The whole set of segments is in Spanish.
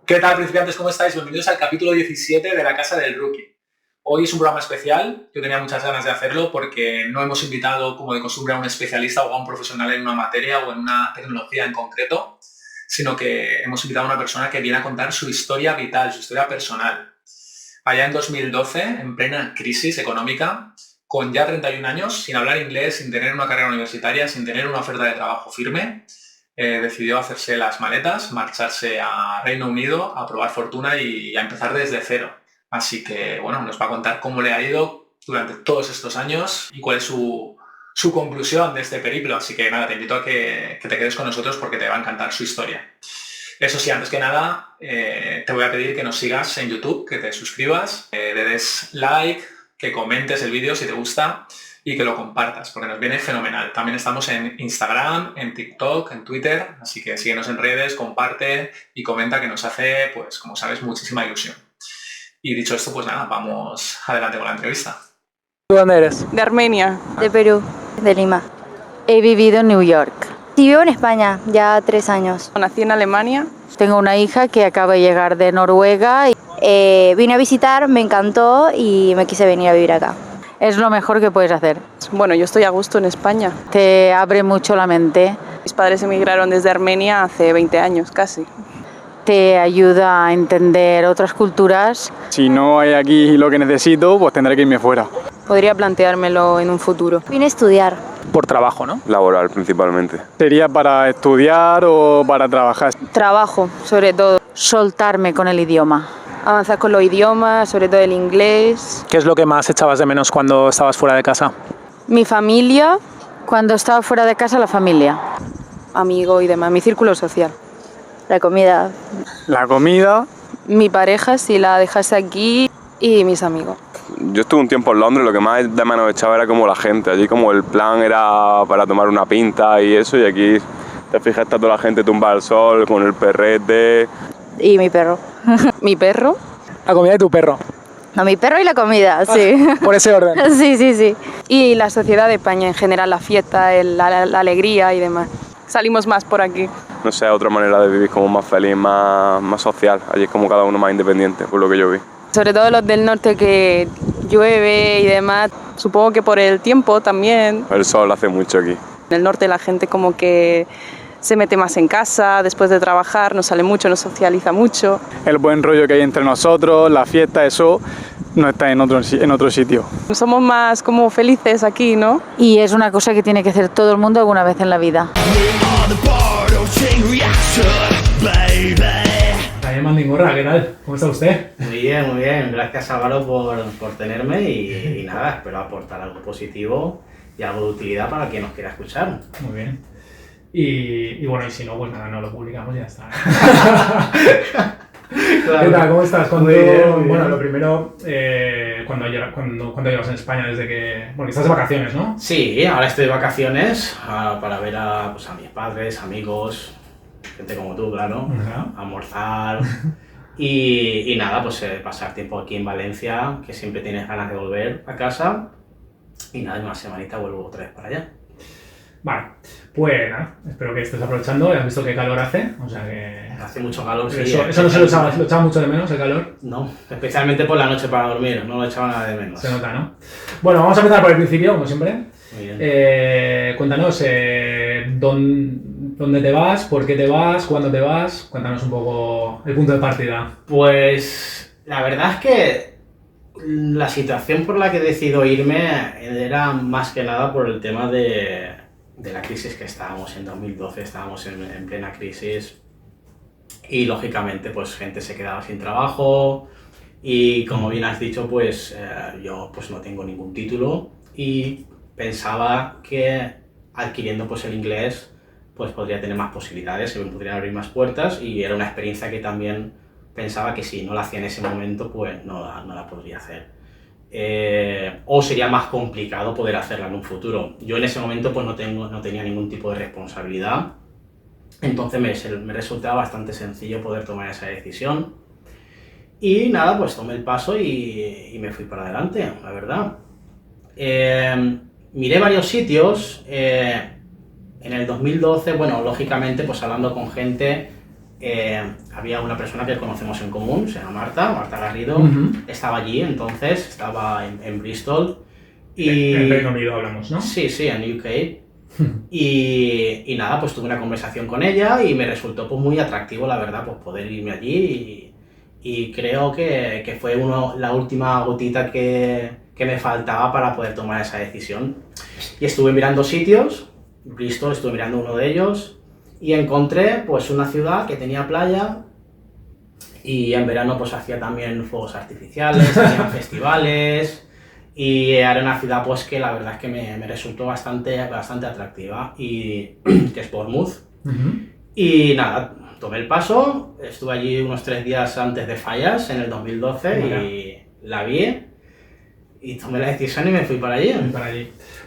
¿Qué tal, principiantes? ¿Cómo estáis? Bienvenidos al capítulo 17 de La Casa del Rookie. Hoy es un programa especial. Yo tenía muchas ganas de hacerlo porque no hemos invitado, como de costumbre, a un especialista o a un profesional en una materia o en una tecnología en concreto, sino que hemos invitado a una persona que viene a contar su historia vital, su historia personal. Allá en 2012, en plena crisis económica, con ya 31 años, sin hablar inglés, sin tener una carrera universitaria, sin tener una oferta de trabajo firme, decidió hacerse las maletas, marcharse a Reino Unido, a probar fortuna y a empezar desde cero. Así que, bueno, nos va a contar cómo le ha ido durante todos estos años y cuál es su conclusión de este periplo. Así que nada, te invito a que te quedes con nosotros porque te va a encantar su historia. Eso sí, antes que nada, te voy a pedir que nos sigas en YouTube, que te suscribas, le des like, que comentes el vídeo si te gusta y que lo compartas, porque nos viene fenomenal. También estamos en Instagram, en TikTok, en Twitter, así que síguenos en redes, comparte y comenta, que nos hace, pues como sabes, muchísima ilusión. Y dicho esto, pues nada, vamos adelante con la entrevista. ¿Tú dónde eres? De Armenia. De Perú, de Lima. He vivido en New York. Sí, vivo en España, ya 3 años. Nací en Alemania. Tengo una hija que acaba de llegar de Noruega. Vine a visitar, me encantó y me quise venir a vivir acá. Es lo mejor que puedes hacer. Bueno, yo estoy a gusto en España. Te abre mucho la mente. Mis padres emigraron desde Armenia hace 20 años casi. Te ayuda a entender otras culturas. Si no hay aquí lo que necesito, pues tendré que irme fuera. Podría planteármelo en un futuro. Vine a estudiar. Por trabajo, ¿no? Laboral, principalmente. ¿Sería para estudiar o para trabajar? Trabajo, sobre todo. Soltarme con el idioma. Avanzar con los idiomas, sobre todo el inglés. ¿Qué es lo que más echabas de menos cuando estabas fuera de casa? Mi familia, Cuando estaba fuera de casa, la familia. amigos y demás. Mi círculo social. La comida. La comida. Mi pareja, si la dejase aquí, y mis amigos. Yo estuve un tiempo en Londres, lo que más de menos echaba era como la gente. Allí como el plan era para tomar una pinta y eso, y aquí te fijas, está toda la gente tumbada al sol, con el perrete. Y mi perro. Mi perro. La comida de tu perro. No, mi perro y la comida, sí. Por ese orden. Sí. Y la sociedad de España en general, la fiesta, la alegría y demás. Salimos más por aquí. No sé, otra manera de vivir como más feliz, más social. Allí es como cada uno más independiente, por lo que yo vi. Sobre todo los del norte, que llueve y demás. Supongo que por el tiempo también. El sol hace mucho aquí. En el norte la gente como que se mete más en casa, después de trabajar, no sale mucho, no socializa mucho. El buen rollo que hay entre nosotros, la fiesta, eso no está en otro sitio. Somos más como felices aquí, ¿no? Y es una cosa que tiene que hacer todo el mundo alguna vez en la vida. Javier Mandingorra, ¿qué tal? ¿Cómo está usted? Muy bien. Gracias, Álvaro, por tenerme y nada, espero aportar algo positivo y algo de utilidad para quien nos quiera escuchar. Muy bien. Y bueno, y si no, pues nada, no lo publicamos y ya está. Claro. ¿Qué tal? ¿Cómo estás? Muy bien. Bueno, lo primero, cuando llevas en España desde que... Porque estás de vacaciones, ¿no? Sí, ahora estoy de vacaciones para ver a mis padres, amigos, gente como tú, claro, Ajá. almorzar y nada, pues pasar tiempo aquí en Valencia, que siempre tienes ganas de volver a casa, y nada, en una semanita vuelvo otra vez para allá. Vale, pues nada, espero que estés aprovechando. Has visto qué calor hace, o sea que... Hace mucho calor, sí. Eso no se lo echaba mucho de menos, el calor. No, especialmente por la noche para dormir, no lo echaba nada de menos. Se nota, ¿no? Bueno, vamos a empezar por el principio, como siempre. Muy bien. Cuéntanos, ¿dónde te vas? ¿Por qué te vas? ¿Cuándo te vas? Cuéntanos un poco el punto de partida. Pues la verdad es que la situación por la que decido irme era más que nada por el tema de la crisis que estábamos en 2012, estábamos en plena crisis y lógicamente pues gente se quedaba sin trabajo y como bien has dicho pues yo pues no tengo ningún título y pensaba que adquiriendo pues el inglés pues podría tener más posibilidades, se me podrían abrir más puertas y era una experiencia que también pensaba que si no la hacía en ese momento pues no la podría hacer. O sería más complicado poder hacerla en un futuro. Yo en ese momento pues no tenía ningún tipo de responsabilidad, entonces me resultaba bastante sencillo poder tomar esa decisión y nada, pues tomé el paso y me fui para adelante, la verdad. Miré varios sitios, en el 2012, bueno, lógicamente pues hablando con gente había una persona que conocemos en común, se llama Marta Garrido, estaba allí entonces, estaba en Bristol. Y En Reino Unido hablamos, ¿no? Sí, en UK. Y nada, pues tuve una conversación con ella y me resultó pues muy atractivo, la verdad, pues poder irme allí y creo que fue la última gotita que me faltaba para poder tomar esa decisión. Y estuve mirando sitios, Bristol estuve mirando uno de ellos y encontré pues una ciudad que tenía playa y en verano pues hacía también fuegos artificiales, tenía festivales y era una ciudad pues que la verdad es que me resultó bastante atractiva y que es Bournemouth. Y nada, tomé el paso, estuve allí unos 3 días antes de Fallas en el 2012 y la vi y tomé la decisión y me fui para allí.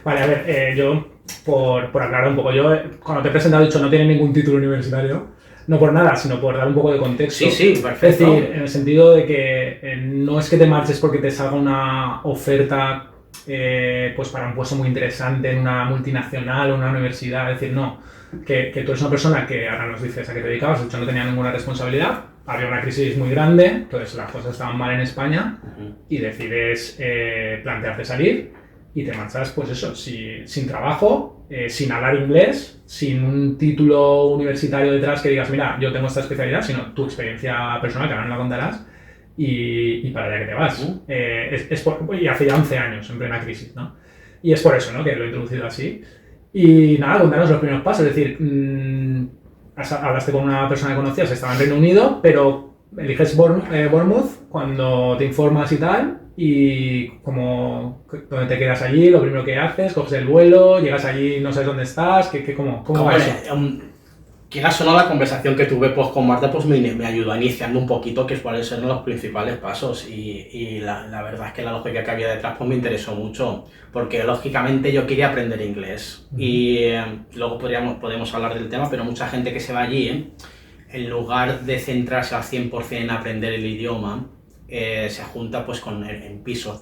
Vale, a ver, yo por aclarar un poco, yo cuando te he presentado he dicho no tiene ningún título universitario, no por nada, sino por dar un poco de contexto. Sí, perfecto. Es decir, en el sentido de que no es que te marches porque te salga una oferta pues para un puesto muy interesante en una multinacional o una universidad, es decir, no, que tú eres una persona que ahora nos dices a qué te dedicabas, de hecho no tenía ninguna responsabilidad, había una crisis muy grande, entonces las cosas estaban mal en España y decides plantearte salir y te marchas, pues eso, sin trabajo, sin hablar inglés, sin un título universitario detrás que digas, mira, yo tengo esta especialidad, sino tu experiencia personal, que ahora no la contarás, y para allá que te vas. Y hace ya 11 años, en plena crisis, ¿no? Y es por eso, ¿no?, que lo he introducido así. Y nada, contanos los primeros pasos, es decir, hablaste con una persona que conocías, estaba en Reino Unido, pero eliges Bournemouth cuando te informas y tal, y ¿dónde te quedas allí? Lo primero que haces, coges el vuelo, llegas allí, no sabes dónde estás, ¿cómo va eso? Quieras o no, la conversación que tuve pues, con Marta pues, me ayudó a iniciarme un poquito qué cuáles eran los principales pasos y la verdad es que la lógica que había detrás pues, me interesó mucho porque lógicamente yo quería aprender inglés y luego podemos hablar del tema, pero mucha gente que se va allí, en lugar de centrarse al 100% en aprender el idioma, se junta pues, en pisos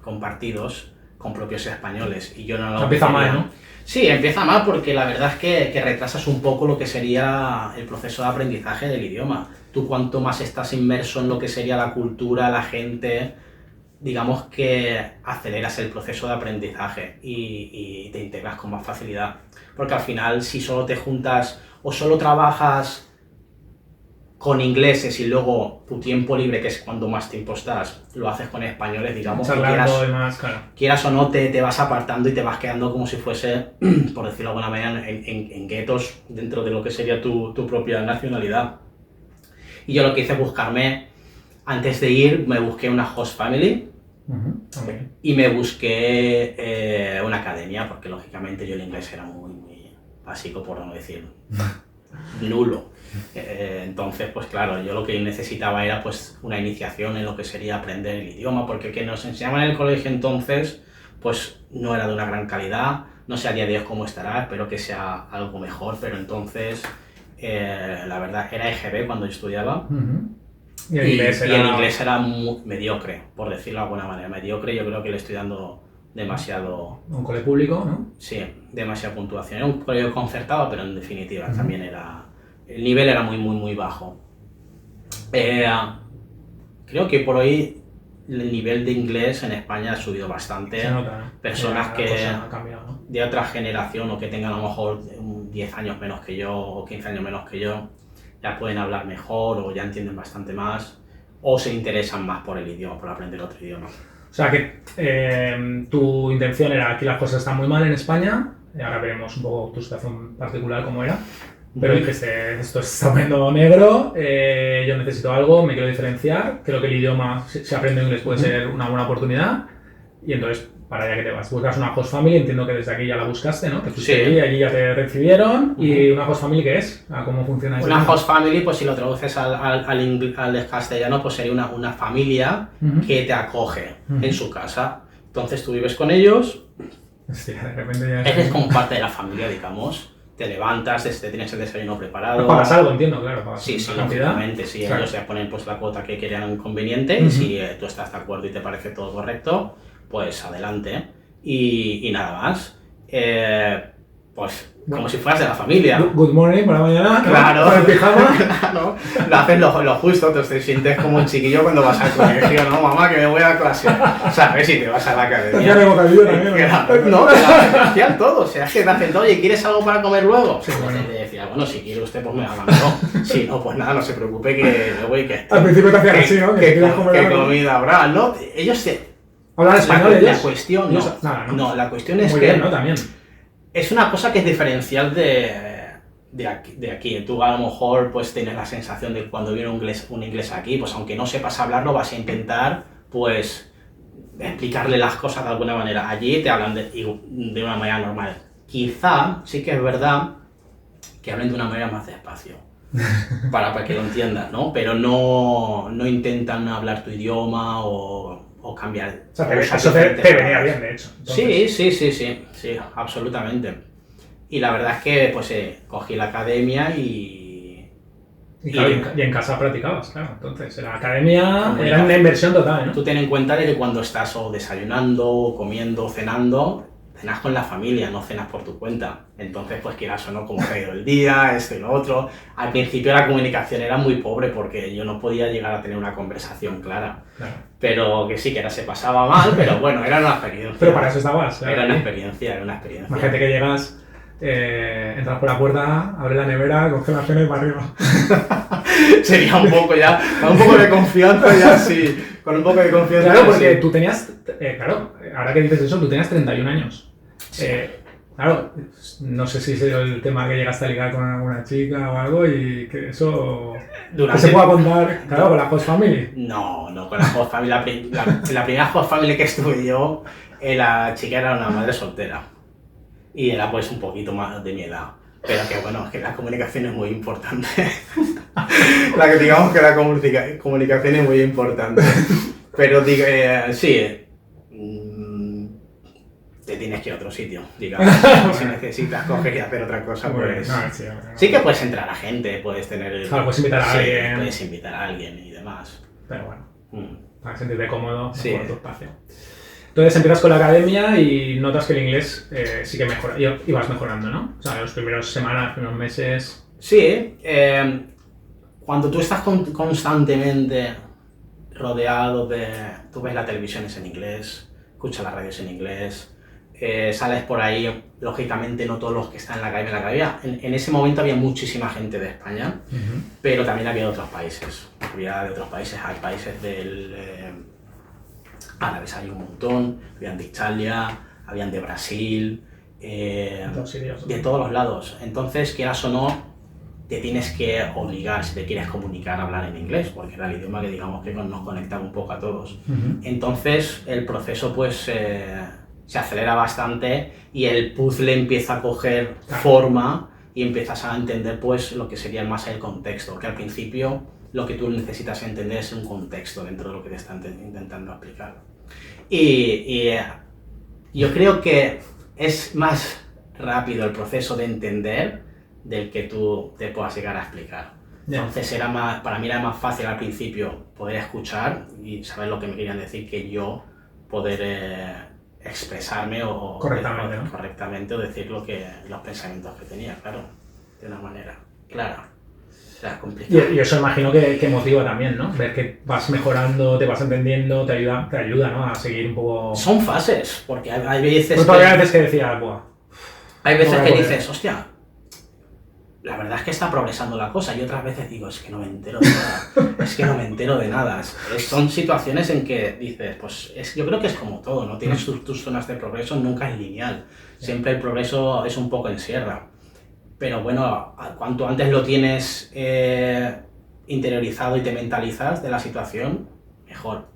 compartidos con propios españoles y yo no lo empieza mal, ¿no? Sí, empieza mal porque la verdad es que retrasas un poco lo que sería el proceso de aprendizaje del idioma. Tú cuanto más estás inmerso en lo que sería la cultura, la gente, digamos que aceleras el proceso de aprendizaje y te integras con más facilidad. Porque al final si solo te juntas o solo trabajas con ingleses y luego tu tiempo libre, que es cuando más tiempo estás, lo haces con españoles, digamos, quieras o no, te vas apartando y te vas quedando como si fuese, por decirlo de alguna manera, en guetos dentro de lo que sería tu propia nacionalidad. Y yo lo que hice es buscarme, antes de ir, me busqué una host family y me busqué una academia, porque lógicamente yo el inglés era muy básico, por no decir nulo. Entonces, pues claro, yo lo que necesitaba era pues una iniciación en lo que sería aprender el idioma, porque que nos enseñaban en el colegio entonces, pues no era de una gran calidad, no sé a día de hoy cómo estará, espero que sea algo mejor, pero entonces, la verdad, era EGB cuando yo estudiaba, y el inglés era muy mediocre, por decirlo de alguna manera, mediocre, yo creo que le estoy dando demasiado... Un cole público, ¿no? Sí, demasiada puntuación, era un colegio concertado, pero en definitiva también era... El nivel era muy bajo. Creo que por hoy el nivel de inglés en España ha subido bastante. Se nota, ¿no? Personas que ha cambiado, ¿no? de otra generación o que tengan a lo mejor 10 años menos que yo o 15 años menos que yo ya pueden hablar mejor o ya entienden bastante más o se interesan más por el idioma, por aprender otro idioma. O sea que tu intención era aquí las cosas están muy mal en España, y ahora veremos un poco tu situación particular cómo era. Pero dijiste, esto se está poniendo negro, yo necesito algo, me quiero diferenciar, creo que el idioma, si aprendo inglés puede ser una buena oportunidad, y entonces, para allá que te vas. Buscas una host family, entiendo que desde aquí ya la buscaste, ¿no? Que tú allí ya te recibieron, y una host family, ¿qué es? ¿Cómo funciona eso? Una host family, pues si lo traduces al castellano, pues sería una familia que te acoge en su casa. Entonces tú vives con ellos, hostia, de repente ya eres como parte de la familia, digamos. Te levantas, tienes el desayuno preparado. Pagas algo, entiendo, claro. Pagas sí, lógicamente, sí. Claro. Ellos ya ponen pues, la cuota que querían conveniente y si tú estás de acuerdo y te parece todo correcto, pues adelante. Y nada más. Pues como si fueras de la familia. Good morning por la mañana, ¿no? Claro. Con el pijama. Claro. Lo haces lo justo, te sientes como un chiquillo cuando vas al colegio, ¿no? Mamá, que me voy a clase. ¿Sabes? Si te vas a la academia. Ya de bocadillo también, ¿no? No, te hacían todo. O sea, es que te hacen todo. Oye, ¿quieres algo para comer luego? Sí, bueno. Te decía, bueno, si quiere usted, pues me haga no. Si no, pues nada, no se preocupe que me voy, que Al principio te hacían así, ¿no? Que quieres comer ¿Qué algo. comida habrá? ¿No? Ellos te... ¿Hablan español La ellos? cuestión, no. Nada, ¿no? No, la cuestión es Muy que... bien, ¿no? También. Es una cosa que es diferencial de aquí. Tú a lo mejor pues tienes la sensación de que cuando viene un inglés aquí, pues aunque no sepas hablarlo, vas a intentar pues explicarle las cosas de alguna manera. Allí te hablan de una manera normal. Quizá sí que es verdad que hablen de una manera más despacio. para que lo entiendas, ¿no? Pero no intentan hablar tu idioma o cambiar. O sea, eso te venía bien, de hecho. Entonces... Sí, absolutamente. Y la verdad es que pues cogí la academia y claro, y en casa practicabas, claro. Entonces, la academia era una inversión total, ¿no? Tú ten en cuenta de que cuando estás o desayunando, o comiendo, cenando, cenas con la familia, no cenas por tu cuenta. Entonces, pues quieras o no, como ha ido el día, esto y lo otro. Al principio la comunicación era muy pobre porque yo no podía llegar a tener una conversación clara. Claro. Pero que sí, que se pasaba mal, pero bueno, era una experiencia. Pero para eso estabas, claro. Era una experiencia. Imagínate que llegas, entras por la puerta, abres la nevera, coges la cena y para arriba. Sería un poco ya, con un poco de confianza ya, sí. Con un poco de confianza. Claro, porque sí. tú tenías, claro, ahora que dices eso, tú tenías 31 años. Sí. Claro, no sé si es el tema que llegaste a ligar con alguna chica o algo y que eso... ¿Que se pueda contar, claro, con la host family? No, con la host family. La primera host family que estuve yo, la chica era una madre soltera. Y era pues un poquito más de mi edad. Pero que bueno, es que la comunicación es muy importante. Digamos que la comunicación es muy importante. Pero sí, te tienes que ir a otro sitio, digamos. Si necesitas coger y hacer otra cosa, pues... Sí que puedes entrar a gente, puedes tener... Claro, puedes invitar a alguien. Puedes invitar a alguien y demás. Pero bueno, para sentirte cómodo, sí. Por tu espacio. Entonces empiezas con la academia y notas que el inglés sí que mejora, y vas mejorando, ¿no? O sea, los primeros semanas, primeros meses... Sí, cuando tú estás constantemente rodeado de... Tú ves la televisión es en inglés, escuchas las radios en inglés, sales por ahí, lógicamente no todos los que están en la academia. En ese momento había muchísima gente de España, pero también había de otros países. Hay países del... árabes hay un montón, habían de Italia, habían de Brasil, de todos los lados. Entonces, quieras o no, te tienes que obligar, si te quieres comunicar, a hablar en inglés, porque era el idioma que digamos que nos conectaba un poco a todos. Entonces, el proceso pues se acelera bastante y el puzzle empieza a coger forma y empiezas a entender pues lo que sería más el contexto, que al principio lo que tú necesitas entender es un contexto dentro de lo que te están intentando explicar. Y yo creo que es más rápido el proceso de entender del que tú te puedas llegar a explicar. Entonces para mí era más fácil al principio poder escuchar y saber lo que me querían decir que yo poder expresarme correctamente o decir los pensamientos que tenía, claro, de una manera clara. Y eso imagino que motiva también, ¿no? Ver que vas mejorando, te vas entendiendo, te ayuda, ¿no? A seguir un poco... Son fases, porque hay veces que decías, buah... Hay veces que dices, hostia, la verdad es que está progresando la cosa, y otras veces digo, es que no me entero de nada. Son situaciones en que dices, pues yo creo que es como todo, ¿no? Tienes tus zonas de progreso, nunca es lineal. Siempre el progreso es un poco en sierra. Pero bueno, cuanto antes lo tienes interiorizado y te mentalizas de la situación, mejor.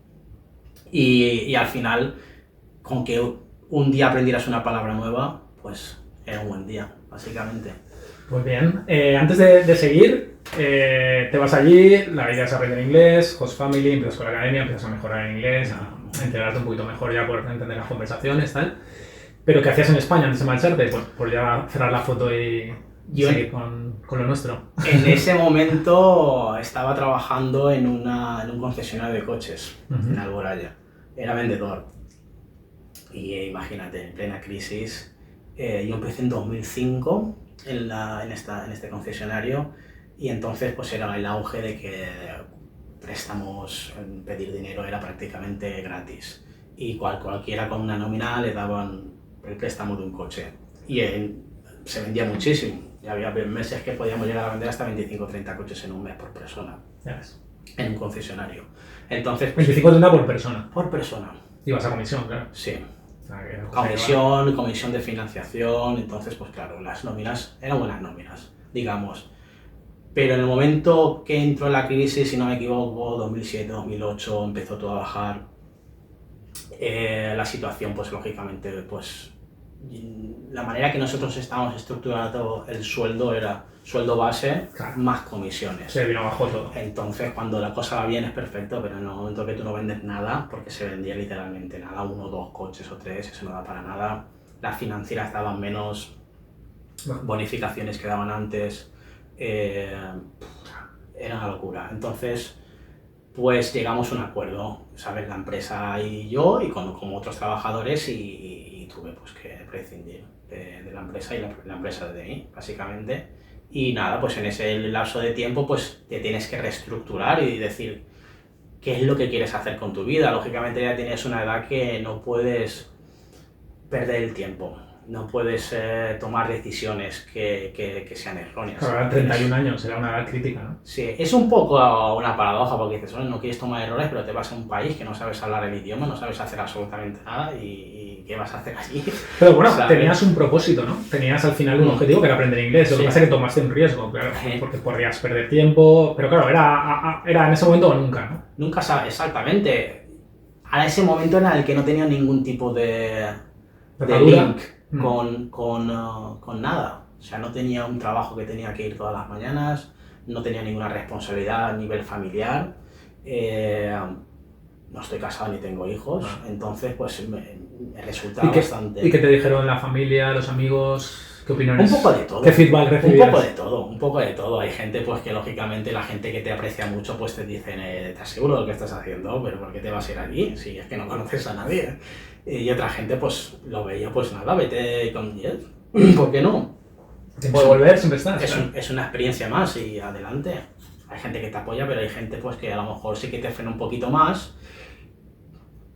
Y al final, con que un día aprendieras una palabra nueva, pues era un buen día, básicamente. Pues bien, antes de seguir, te vas allí, la idea es aprender inglés, host family, empiezas con la academia, empiezas a mejorar en inglés, a integrarte un poquito mejor ya por entender las conversaciones, tal. Pero ¿qué hacías en España antes de marcharte? Pues por ya cerrar la foto y seguir con lo nuestro. En ese momento estaba trabajando en un concesionario de coches, en Alboraya. Era vendedor. Y imagínate, en plena crisis, Yo empecé en 2005 en este concesionario y entonces pues era el auge de que préstamos, pedir dinero era prácticamente gratis y cualquiera con una nómina le daban el préstamo de un coche y se vendía muchísimo. Ya había meses que podíamos llegar a vender hasta 25 o 30 coches en un mes por persona. Ya ves. En un concesionario. Entonces, 25 por persona. por persona. Y vas a comisión, claro. Sí. O sea, que Comisión de financiación, entonces pues claro, las nóminas eran buenas nóminas, digamos. Pero en el momento que entró la crisis, si no me equivoco, 2007, 2008, empezó todo a bajar. La situación, pues lógicamente, pues la manera que nosotros estábamos estructurando el sueldo era sueldo base Claro. más comisiones. se vino abajo todo. Entonces, cuando la cosa va bien es perfecto, pero en el momento que tú no vendes nada, porque se vendía literalmente nada, 1 o 2 coches o 3, eso no da para nada. Las financieras daban menos, bonificaciones que daban antes, era una locura. Entonces, pues llegamos a un acuerdo, ¿sabes? La empresa y yo, y con otros trabajadores, y tuve pues que prescindir de la empresa y la empresa de mí, básicamente. Y nada, pues en ese lapso de tiempo pues te tienes que reestructurar y decir qué es lo que quieres hacer con tu vida. Lógicamente ya tienes una edad que no puedes perder el tiempo, no puedes tomar decisiones que sean erróneas. Claro, 31 años, era una edad crítica, ¿no? Sí, es un poco una paradoja porque dices, no quieres tomar errores, pero te vas a un país que no sabes hablar el idioma, no sabes hacer absolutamente nada y ¿qué vas a hacer allí? Pero bueno, ¿sabes? tenías un propósito, ¿no? Tenías al final un objetivo que era aprender inglés. Lo que Sí. pasa es que tomaste un riesgo, claro, Sí. porque podrías perder tiempo. Pero claro, era en ese momento o nunca, ¿no? Nunca sabes, exactamente. A ese momento en el que no tenía ningún tipo de Atadura. link con nada. O sea, no tenía un trabajo que tenía que ir todas las mañanas, no tenía ninguna responsabilidad a nivel familiar, no estoy casado ni tengo hijos, entonces pues me resultaba bastante... ¿Y qué te dijeron la familia, los amigos? ¿Qué opiniones? Un poco de todo. ¿Qué feedback recibías? Un poco de todo. Hay gente pues que lógicamente la gente que te aprecia mucho pues te dicen ¿estás seguro de lo que estás haendo? ¿Pero por qué te vas a ir allí? Si es que no conoces a nadie. Y otra gente pues lo veía pues nada, vete con 10. ¿Por qué no? Tiempo de volver, siempre estás. claro. Es una experiencia más y adelante. Hay gente que te apoya, pero hay gente pues que a lo mejor sí que te frena un poquito más.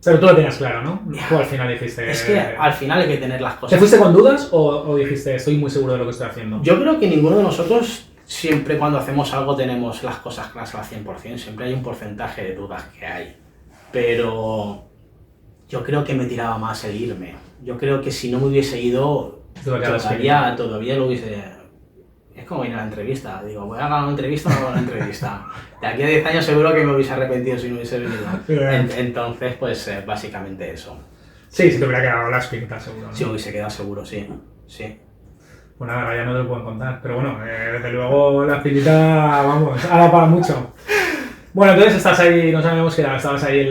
Pero tú lo tenías claro, ¿no? Tú al final dijiste... Es que al final hay que tener las ¿Te cosas... fuiste con dudas o dijiste estoy muy seguro de lo que estoy haciendo? Yo creo que ninguno de nosotros, siempre cuando hacemos algo tenemos las cosas claras al 100%, siempre hay un porcentaje de dudas que hay, pero yo creo que me tiraba más el irme. Yo creo que si no me hubiese ido, todavía lo hubiese... Es como ir a la entrevista, digo, voy a ganar una entrevista o no hago una entrevista. De aquí a 10 años seguro que me hubiese arrepentido si no hubiese venido. Entonces, pues básicamente eso. Sí, si te hubiera quedado la espinita, seguro, ¿no? Si me hubiese quedado seguro, sí. Pues nada, ya no te lo puedo contar, pero bueno, desde luego la espinita, vamos, ha dado para mucho. Bueno, entonces estás ahí, no sabemos qué edad, estabas ahí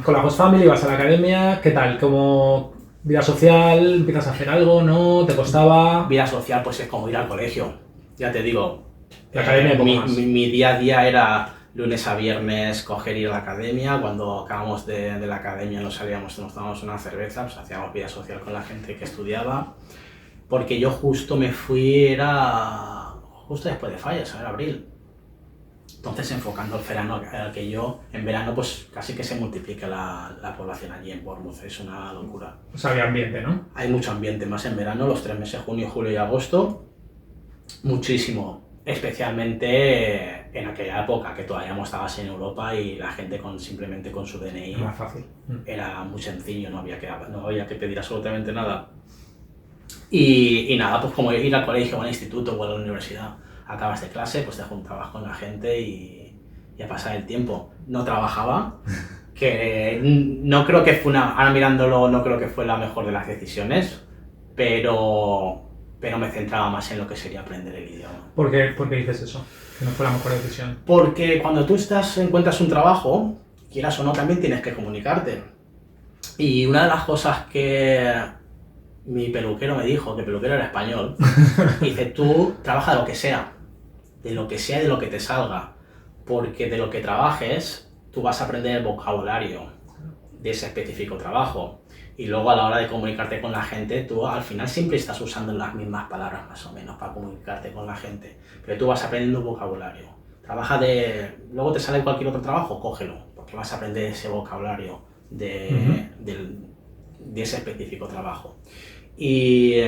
con la Host Family, vas a la academia, ¿qué tal? ¿Cómo vida social? ¿Empiezas a hacer algo? ¿No? ¿Te costaba? Vida social pues es como ir al colegio, ya te digo. La academia mi día a día era lunes a viernes coger ir a la academia, cuando acabamos de la academia nos tomábamos una cerveza, pues hacíamos vida social con la gente que estudiaba, porque yo justo me fui, era justo después de fallas, era abril. Entonces, enfocando el verano, que yo, en verano, pues casi que se multiplica la población allí en Bournemouth, es una locura. O sea, había ambiente, ¿no? Hay mucho ambiente, más en verano, los 3 meses, junio, julio y agosto, muchísimo. Especialmente en aquella época, que todavía no estabas en Europa y la gente simplemente con su DNI Más fácil. era muy sencillo, no había que pedir absolutamente nada. Y nada, pues como ir al colegio o al instituto o a la universidad. Acabas de clase, pues te juntabas con la gente y a pasar el tiempo. No trabajaba, que no creo que fue ahora mirándolo, no creo que fue la mejor de las decisiones, pero me centraba más en lo que sería aprender el idioma. ¿Por qué dices eso? Que no fue la mejor decisión. Porque cuando tú encuentras un trabajo, quieras o no, también tienes que comunicarte. Y una de las cosas que mi peluquero me dijo, que el peluquero era español, dice, tú trabaja de lo que sea y de lo que te salga, porque de lo que trabajes, tú vas a aprender el vocabulario de ese específico trabajo. Y luego a la hora de comunicarte con la gente, tú al final siempre estás usando las mismas palabras más o menos para comunicarte con la gente. Pero tú vas aprendiendo vocabulario. Luego te sale cualquier otro trabajo, cógelo, porque vas a aprender ese vocabulario de ese específico trabajo. Y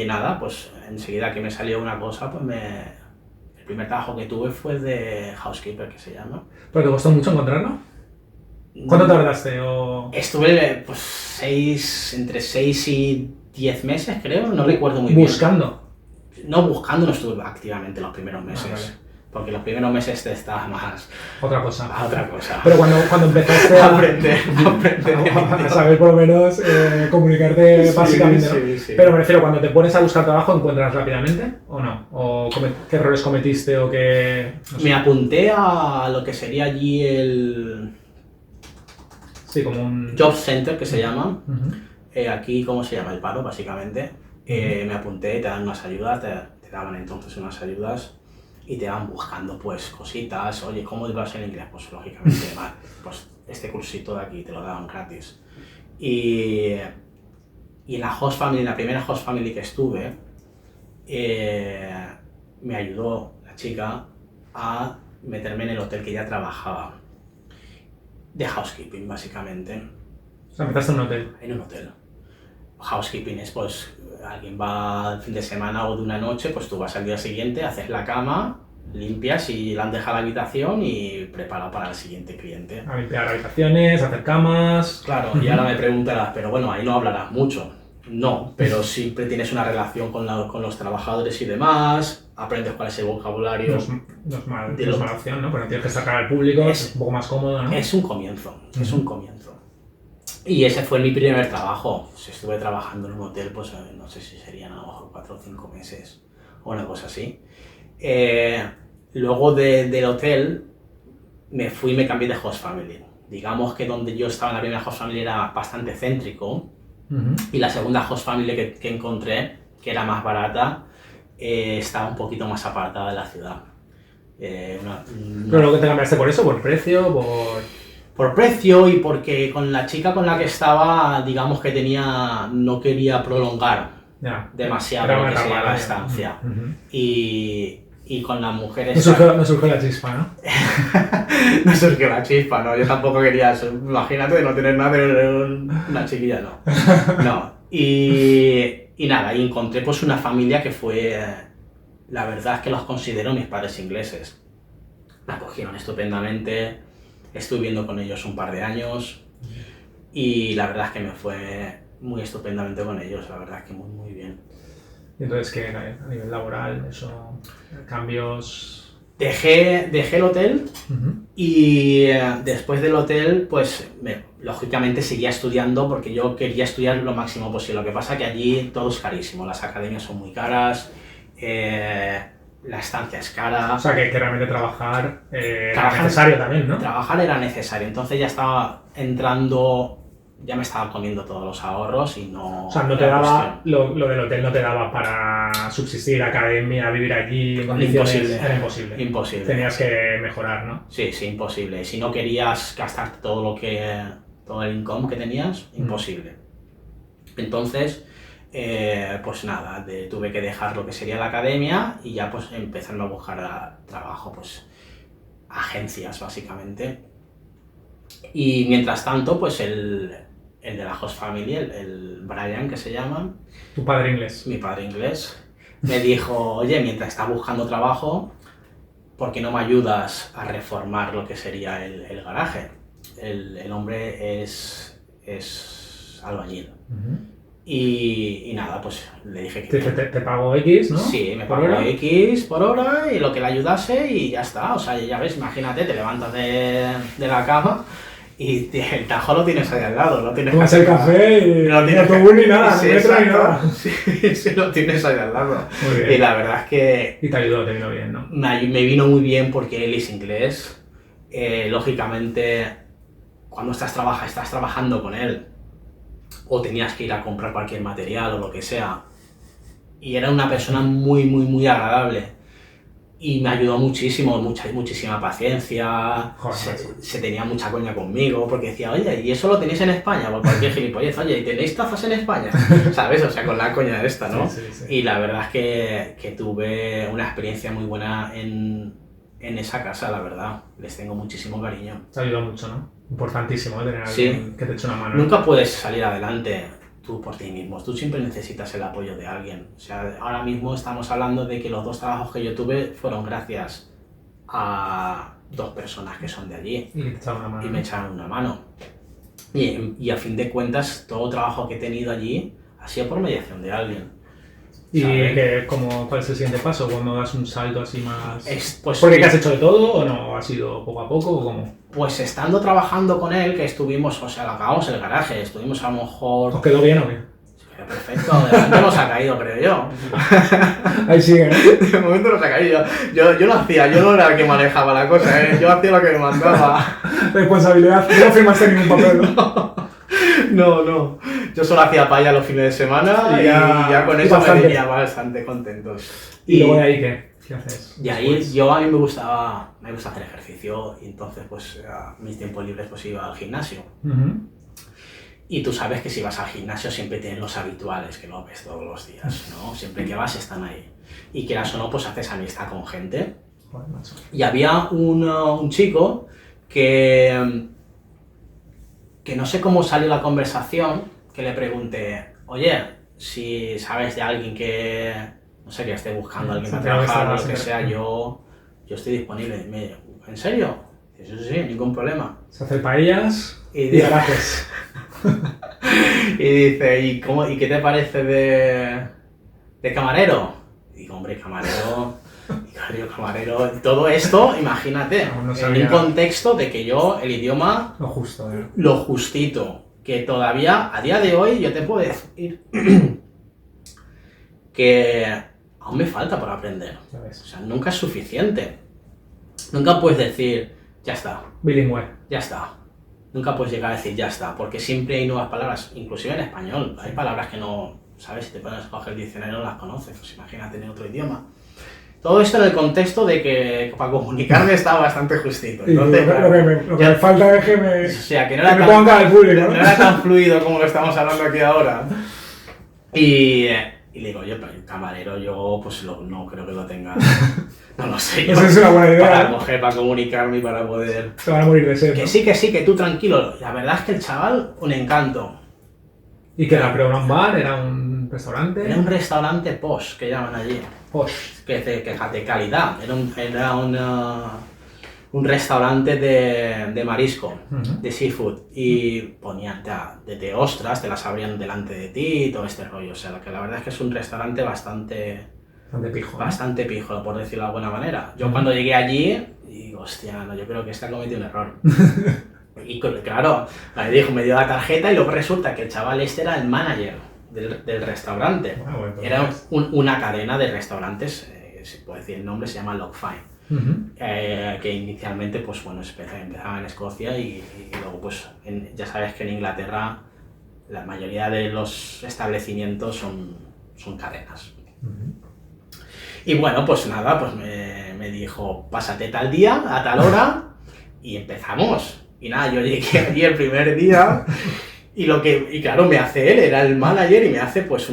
nada, pues enseguida que me salió una cosa, pues el primer trabajo que tuve fue de housekeeper, que se llama. ¿Pero te costó mucho encontrarlo? ¿Cuánto tardaste? Estuve pues entre 6 y 10 meses, creo, no recuerdo muy bien. ¿Buscando? No, buscando no estuve activamente los primeros meses. Vale. Porque los primeros meses te estás más Otra cosa. a otra cosa. Pero cuando empezaste a aprender. a saber por lo menos comunicarte básicamente, ¿no? Sí. Pero me refiero, cuando te pones a buscar trabajo, ¿encuentras rápidamente o no? ¿O qué errores cometiste o qué...? No sé. Me apunté a lo que sería allí el Sí, como un... Job Center, que se llama. Ujú. Aquí, ¿cómo se llama? El paro, básicamente. Me apunté, te dan unas ayudas, te daban entonces unas ayudas y te van buscando pues cositas. Oye, ¿cómo ibas en inglés? Pues lógicamente mal. Pues este cursito de aquí te lo daban gratis. Y en la host family, en la primera host family que estuve, me ayudó la chica a meterme en el hotel que ya trabajaba. De housekeeping, básicamente. O sea, empezaste en un hotel. En un hotel. Housekeeping es pues alguien va el fin de semana o de una noche, pues tú vas al día siguiente, haces la cama, limpias y la han dejado la habitación y preparado para el siguiente cliente. A limpiar habitaciones, hacer camas... Claro, y ahora me preguntarás, pero bueno, ahí no hablarás mucho. No, pero siempre tienes una relación con los trabajadores y demás, aprendes cuál es el vocabulario. No es mala opción, ¿no? Porque tienes que sacar al público, es un poco más cómodo, ¿no? Es un comienzo, es un comienzo. Y ese fue mi primer trabajo. Pues estuve trabajando en un hotel, pues no sé si serían a lo mejor 4 o 5 meses o una cosa así. Luego del hotel me fui y me cambié de host family. Digamos que donde yo estaba en la primera host family era bastante céntrico. Y la segunda host family que encontré, que era más barata, estaba un poquito más apartada de la ciudad. ¿Pero luego te cambiaste por eso? ¿Por precio? Por precio y porque con la chica con la que estaba, digamos que no quería prolongar demasiado lo que sería la estancia. Y con las mujeres... No surgió la chispa, ¿no? No surgió la chispa, ¿no? Yo tampoco quería eso. Imagínate no tener nada, pero una chiquilla no. No. Y nada, y encontré pues una familia que fue... La verdad es que los considero mis padres ingleses. Me acogieron estupendamente, estuve viviendo con ellos un par de años y la verdad es que me fue muy estupendamente con ellos, la verdad es que muy, muy bien. Y entonces, ¿qué a nivel laboral, eso, cambios? Dejé el hotel y después del hotel, pues lógicamente seguía estudiando porque yo quería estudiar lo máximo posible. Lo que pasa es que allí todo es carísimo, las academias son muy caras, la estancia es cara. O sea, que realmente trabajar era necesario también, ¿no? Trabajar era necesario, entonces ya estaba entrando... Ya me estaba comiendo todos los ahorros y no... O sea, no te daba, lo del hotel no te daba para subsistir, academia, vivir allí en condiciones... Imposible. Era imposible. Imposible. Tenías que mejorar, ¿no? Sí, imposible. Si no querías gastarte todo el income que tenías, imposible. Entonces, pues nada, tuve que dejar lo que sería la academia y ya pues empezarme a buscar trabajo, pues agencias básicamente. Y mientras tanto, pues el de la host family, el Brian, que se llama... Tu padre inglés. Mi padre inglés. Me dijo, oye, mientras estás buscando trabajo, ¿por qué no me ayudas a reformar lo que sería el garaje? El hombre es albañil. Y nada, pues le dije que... Te pago X, ¿no? Sí, me pago X por hora y lo que le ayudase y ya está. O sea, ya ves, imagínate, te levantas de la cama y el tajo lo tienes ahí al lado. No tienes tomas el café y no tienes autobús ni nada, sí, no metro ni nada. Sí, lo tienes ahí al lado. Muy bien. Y la verdad es que... Y te ayudó, te vino bien, ¿no? Me vino muy bien porque él es inglés. Lógicamente, cuando estás trabajando con él, o tenías que ir a comprar cualquier material o lo que sea, y era una persona muy, muy, muy agradable. Y me ayudó muchísimo, muchísima paciencia, Joder, se tenía mucha coña conmigo, porque decía, oye, ¿y eso lo tenéis en España? Por cualquier gilipollez, oye, ¿y tenéis tazas en España? ¿Sabes? O sea, con la coña esta, ¿no? Sí, sí, sí. Y la verdad es que tuve una experiencia muy buena en esa casa, la verdad. Les tengo muchísimo cariño. Te ayuda mucho, ¿no? Importantísimo, tener a Sí. alguien que te eche una mano. Nunca puedes salir adelante tú por ti mismo, tú siempre necesitas el apoyo de alguien. O sea, ahora mismo estamos hablando de que los 2 trabajos que yo tuve fueron gracias a 2 personas que son de allí Y te echaron una mano. y me echaron una mano. Y a fin de cuentas, todo trabajo que he tenido allí ha sido por mediación de alguien. ¿Y ¿sabes? cuál es el siguiente paso? ¿Cuando das un salto así más...? Pues, ¿Porque has hecho de todo o no? ¿Ha sido poco a poco o cómo? pues estando trabajando con él, que estuvimos, o sea, lo acabamos en el garaje, estuvimos a lo mejor... ¿Os quedó bien o qué? Perfecto, de momento nos ha caído, creo yo. Ahí sigue, ¿no? De momento nos ha caído. Yo no hacía, yo no era el que manejaba la cosa, ¿eh? Yo hacía lo que me mandaba. Responsabilidad. No firmaste ningún papel, ¿no? No. Yo solo hacía paya los fines de semana y ya con eso me tenía bastante contentos. ¿Y luego de ahí qué? ¿Qué haces? Y ahí a mí me gusta hacer ejercicio y entonces pues a mis tiempos libres pues iba al gimnasio. Uh-huh. Y tú sabes que si vas al gimnasio siempre tienes los habituales que lo ves todos los días, ¿no? Siempre que vas están ahí. Y quieras o no, pues haces amistad con gente. Joder, macho. Y había un chico que no sé cómo salió la conversación, que le pregunté, oye, si sabes de alguien que, no sé, que esté buscando a alguien para trabajar o lo que sea, yo estoy disponible. Y me dijo, ¿en serio? Sí, ningún problema. Se hace paellas y garajes. Y dice, ¿y qué te parece de camarero? Y digo, hombre, camarero, todo esto, imagínate, No en sabía. un contexto de que yo, el idioma, Lo justo, ¿eh? lo justito, que todavía, a día de hoy, yo te puedo decir que aún me falta por aprender. Ya O ves. sea, nunca es suficiente. Nunca puedes decir, ya está. Bilingüe. Ya está. Nunca puedes llegar a decir ya está, porque siempre hay nuevas palabras, inclusive en español. Hay palabras que no, ¿sabes? Si te pones a coger el diccionario no las conoces, pues imagínate en otro idioma. Todo esto en el contexto de que para comunicarme estaba bastante justito. Y Entonces, claro, lo que me falta es que me... o sea, que no que era me pongan cara al público, no ¿no? era tan fluido como lo estamos hablando aquí ahora. Y le digo, oye, pero el camarero yo pues no creo que lo tenga, no lo sé yo, Esa es una buena idea. para coger, para comunicarme y para poder... Se van a morir de sed, ¿no? Que sí, que tú tranquilo. La verdad es que el chaval, un encanto. ¿Y qué era? ¿Pero era un bar? ¿Era un restaurante? Era un restaurante posh, que llaman allí, Posh. que es de calidad. Era un restaurante de marisco, Ujú. de seafood, y ponían de ostras, te las abrían delante de ti y todo este rollo. O sea, que la verdad es que es un restaurante bastante pijo, por decirlo de alguna manera. Yo cuando llegué allí, digo, hostia, no, yo creo que este ha cometido un error. Y claro, me dio la tarjeta y luego resulta que el chaval este era el manager del restaurante. Ah, bueno, entonces. Era una cadena de restaurantes, se puede decir el nombre, se llama Lockfine. Ujú. Que inicialmente pues bueno empezaba en Escocia y luego pues ya sabes que en Inglaterra la mayoría de los establecimientos son cadenas. Ujú. Y bueno, pues nada, pues me dijo, pásate tal día, a tal hora, y empezamos. Y nada, yo llegué allí el primer día, y claro, me hace él, era el manager, y me hace pues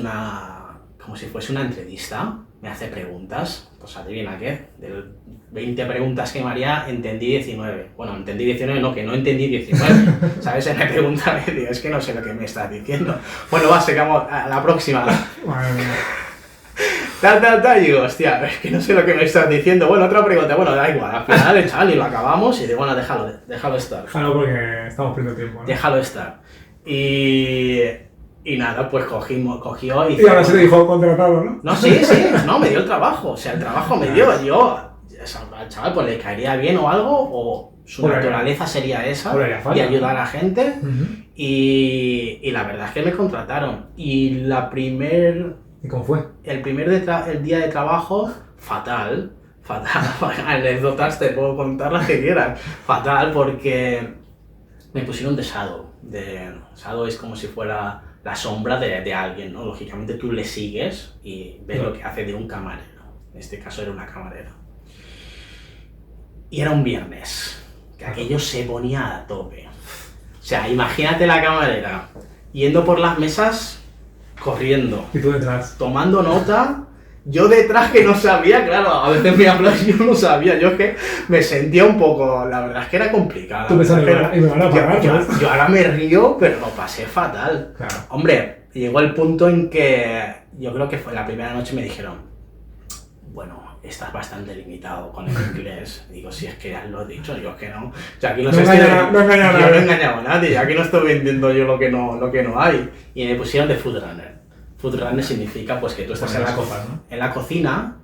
como si fuese una entrevista, me hace preguntas, pues adivina qué, de 20 preguntas que me haría, entendí 19. Bueno, entendí 19, no, que no entendí 19, ¿sabes? Él me pregunta, me digo, es que no sé lo que me estás diciendo. Bueno, va, sigamos a la próxima. Madre mía. Y digo, hostia, es que no sé lo que me estás diciendo. Bueno, otra pregunta, bueno, da igual, al final el chaval y lo acabamos y digo, bueno, déjalo estar. Claro, porque estamos perdiendo tiempo, ¿no? Déjalo estar. Y nada, pues cogió y... Y ahora se te dijo contratado, ¿no? No, sí, no, me dio el trabajo, o sea, el trabajo me dio, al chaval pues le caería bien o algo, o su Pues naturaleza sería esa, pues le haría falta, y ayudar a la gente, Ujú. y la verdad es que me contrataron. Y ¿Y cómo fue? el día de trabajo, fatal, anécdotas te puedo contar las que quieras, fatal porque me pusieron de shadow. Shadow es como si fuera la sombra de alguien, ¿no? Lógicamente tú le sigues y ves lo que hace de un camarero, en este caso era una camarera. Y era un viernes, que aquello se ponía a tope. O sea, imagínate la camarera yendo por las mesas, corriendo. Y tú detrás. Tomando nota, yo detrás que no sabía, claro, a veces me hablas y yo no sabía, yo es que me sentía un poco, la verdad es que era complicado. Tú pensando, y me van a pagar, yo ahora me río, pero lo pasé fatal. Claro. Hombre, llegó el punto en que yo creo que fue la primera noche me dijeron, bueno, estás bastante limitado con el inglés. Digo, si es que ya lo he dicho, yo es que no. O sea, aquí no he engañado a nadie, yo aquí no estoy vendiendo yo lo que no hay. Y me pusieron de food runner. Food runner significa pues que tú estás en la cocina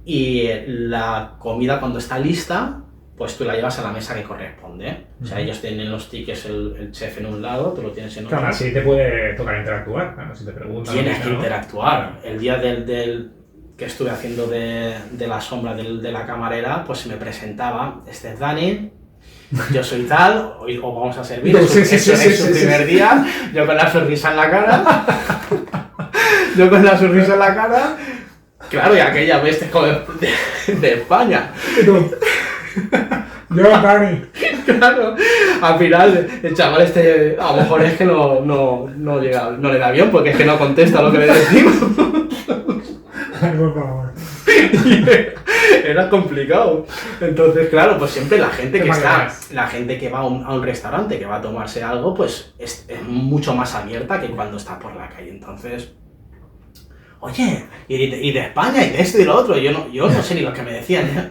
y la comida cuando está lista, pues tú la llevas a la mesa que corresponde. O sea, ellos tienen los tickets, el chef en un lado, tú lo tienes en otro. Claro, así te puede tocar interactuar, claro, si te preguntan. Tienes que interactuar. El día del que estuve haciendo de la sombra de la camarera, pues me presentaba, este es Dani, yo soy tal, hoy os vamos a servir, es su primer día, yo con la sonrisa en la cara, claro, y aquella bestia como de España. Yo, Dani. Claro, al final el chaval este, a lo mejor es que no le da bien, porque es que no contesta lo que le decimos. Por favor. Era complicado. Entonces, claro, pues siempre la gente que va a un restaurante, que va a tomarse algo, pues es mucho más abierta que cuando está por la calle. Entonces, oye, y de España, y de esto y lo otro, yo no sé ni lo que me decían, ¿eh?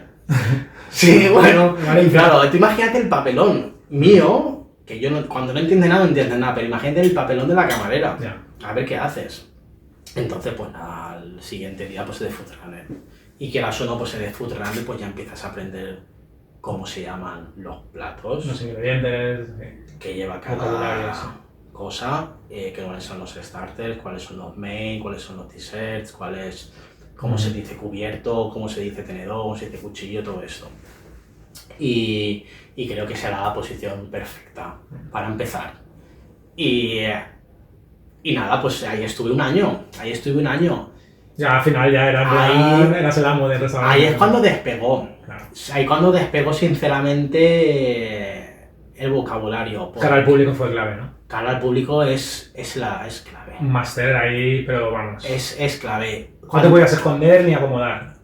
Sí, bueno, claro, tú imagínate el papelón mío, que yo cuando no entiende nada, no entiende nada, pero imagínate el papelón de la camarera, a ver qué haces. Entonces, pues nada, al siguiente día pues de food runner. Y quieras o no, pues de food runner pues ya empiezas a aprender cómo se llaman los platos, los ingredientes, que lleva cada cosa, cuáles son los starters, cuáles son los main, cuáles son los desserts, cómo se dice cubierto, cómo se dice tenedor, cómo se dice cuchillo, todo esto. Y creo que será la posición perfecta para empezar. Y nada, pues ahí estuve un año. Ya al final ya eras el amo del restaurante. Ahí es cuando despegó. Claro. Ahí cuando despegó sinceramente el vocabulario. Cara al público fue clave, ¿no? Cara al público es clave. Un máster ahí, pero vamos. Es clave. No te podías esconder ni acomodar.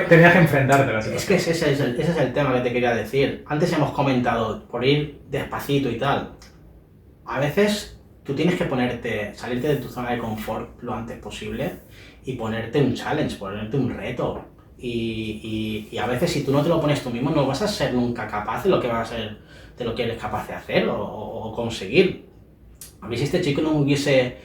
Tenías que enfrentarte a la situación. Es que ese es el tema que te quería decir. Antes hemos comentado, por ir despacito y tal, a veces tú tienes que salirte de tu zona de confort lo antes posible y ponerte un challenge, ponerte un reto. Y a veces si tú no te lo pones tú mismo no vas a ser nunca capaz de lo que eres capaz de hacer o conseguir. A mí si este chico no hubiese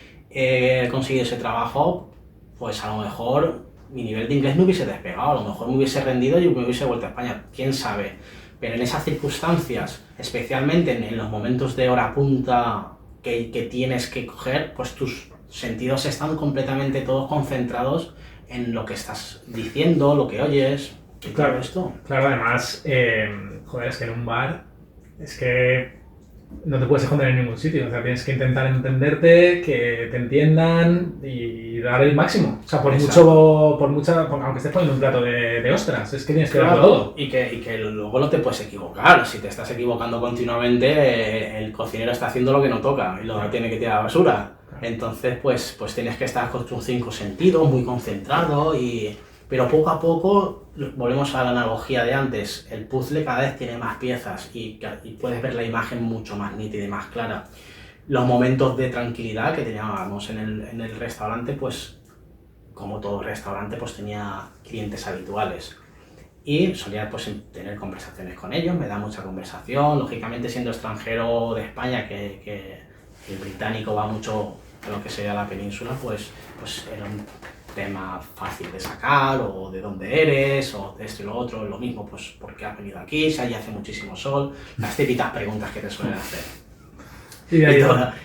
conseguido ese trabajo, pues a lo mejor mi nivel de inglés no hubiese despegado, a lo mejor me hubiese rendido y me hubiese vuelto a España, quién sabe. Pero en esas circunstancias, especialmente en los momentos de hora punta que tienes que coger, pues tus sentidos están completamente todos concentrados en lo que estás diciendo, lo que oyes, y claro, todo esto. Claro, además, joder, es que en un bar es que no te puedes esconder en ningún sitio, o sea, tienes que intentar entenderte, que te entiendan y dar el máximo. O sea, aunque estés poniendo un plato de ostras, es que tienes que darlo todo. Y que luego no te puedes equivocar. Si te estás equivocando continuamente, el cocinero está haciendo lo que no toca y lo tiene que tirar a la basura. Entonces, pues tienes que estar con tus 5 sentidos, muy concentrado pero poco a poco, volvemos a la analogía de antes, el puzzle cada vez tiene más piezas y puedes ver la imagen mucho más nítida y más clara. Los momentos de tranquilidad que teníamos en el restaurante, pues como todo restaurante, pues tenía clientes habituales. Y solía pues tener conversaciones con ellos, me da mucha conversación, lógicamente siendo extranjero de España, que el británico va mucho a lo que sea la península, pues era un tema fácil de sacar, o de dónde eres, o de esto y lo otro, lo mismo, pues por qué has venido aquí, si allí hace muchísimo sol, las típicas preguntas que te suelen hacer.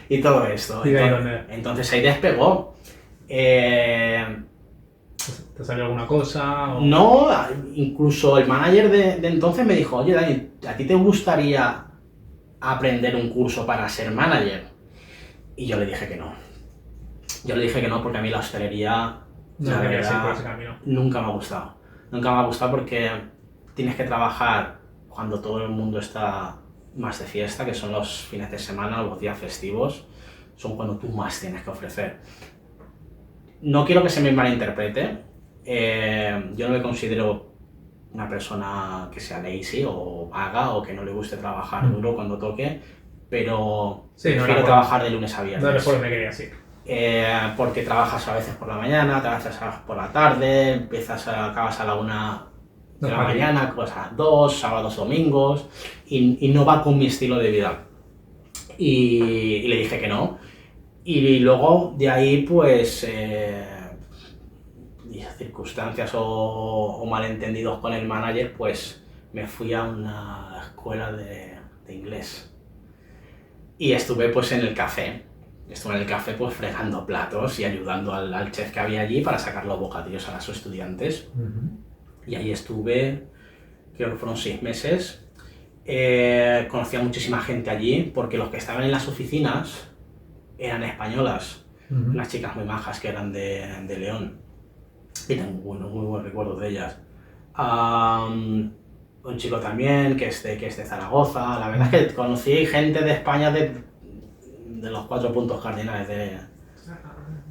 Y todo esto. Entonces ahí despegó. ¿Te salió alguna cosa? O... No, incluso el manager de entonces me dijo, oye Dani, ¿a ti te gustaría aprender un curso para ser manager? Y yo le dije que no. Porque a mí la hostelería, la verdad, nunca me ha gustado. Nunca me ha gustado porque tienes que trabajar cuando todo el mundo está más de fiesta, que son los fines de semana, los días festivos, son cuando tú más tienes que ofrecer. No quiero que se me malinterprete, yo no me considero una persona que sea lazy o vaga o que no le guste trabajar duro cuando toque, pero prefiero trabajar de lunes a viernes. No eres por donde querías ir. Porque trabajas a veces por la mañana, trabajas por la tarde, acabas a la 1 de la mañana, pues a las 2, sábados, domingos, y no va con mi estilo de vida. Y le dije que no. Y luego de ahí, pues, circunstancias o malentendidos con el manager, pues me fui a una escuela de inglés. Y estuve pues en el café. Estuve en el café pues fregando platos y ayudando al chef que había allí para sacar los bocadillos a los estudiantes. Y ahí estuve, creo que fueron 6 meses. Conocí a muchísima gente allí porque los que estaban en las oficinas eran españolas, unas chicas muy majas que eran de León. Y tengo muy buenos recuerdos de ellas. Un chico también que es de Zaragoza. La verdad es que conocí gente de España de los 4 puntos cardinales de...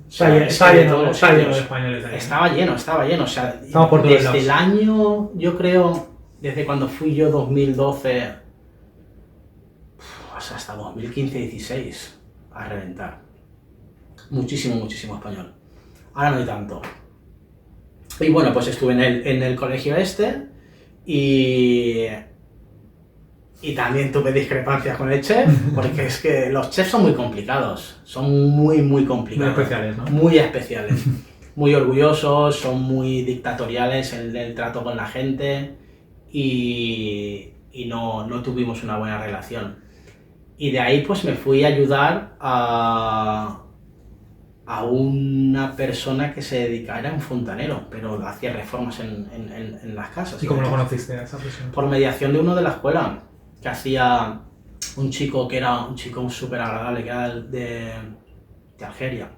Está lleno de españoles ahí. Estaba lleno. O sea, por desde el año, yo creo, desde cuando fui yo 2012 hasta 2015-16 a reventar. Muchísimo español. Ahora no hay tanto. Y bueno, pues estuve en el colegio y también tuve discrepancias con el chef, porque es que los chefs son muy complicados, son muy complicados. Muy especiales, ¿no? Muy especiales. Muy orgullosos, son muy dictatoriales en el trato con la gente y no tuvimos una buena relación. Y de ahí pues me fui a ayudar a una persona que se dedicaba, era un fontanero, pero hacía reformas en las casas. ¿Y cómo lo conociste a esa persona? Por mediación de uno de la escuela, que hacía un chico que era un chico súper agradable, que era de Algeria.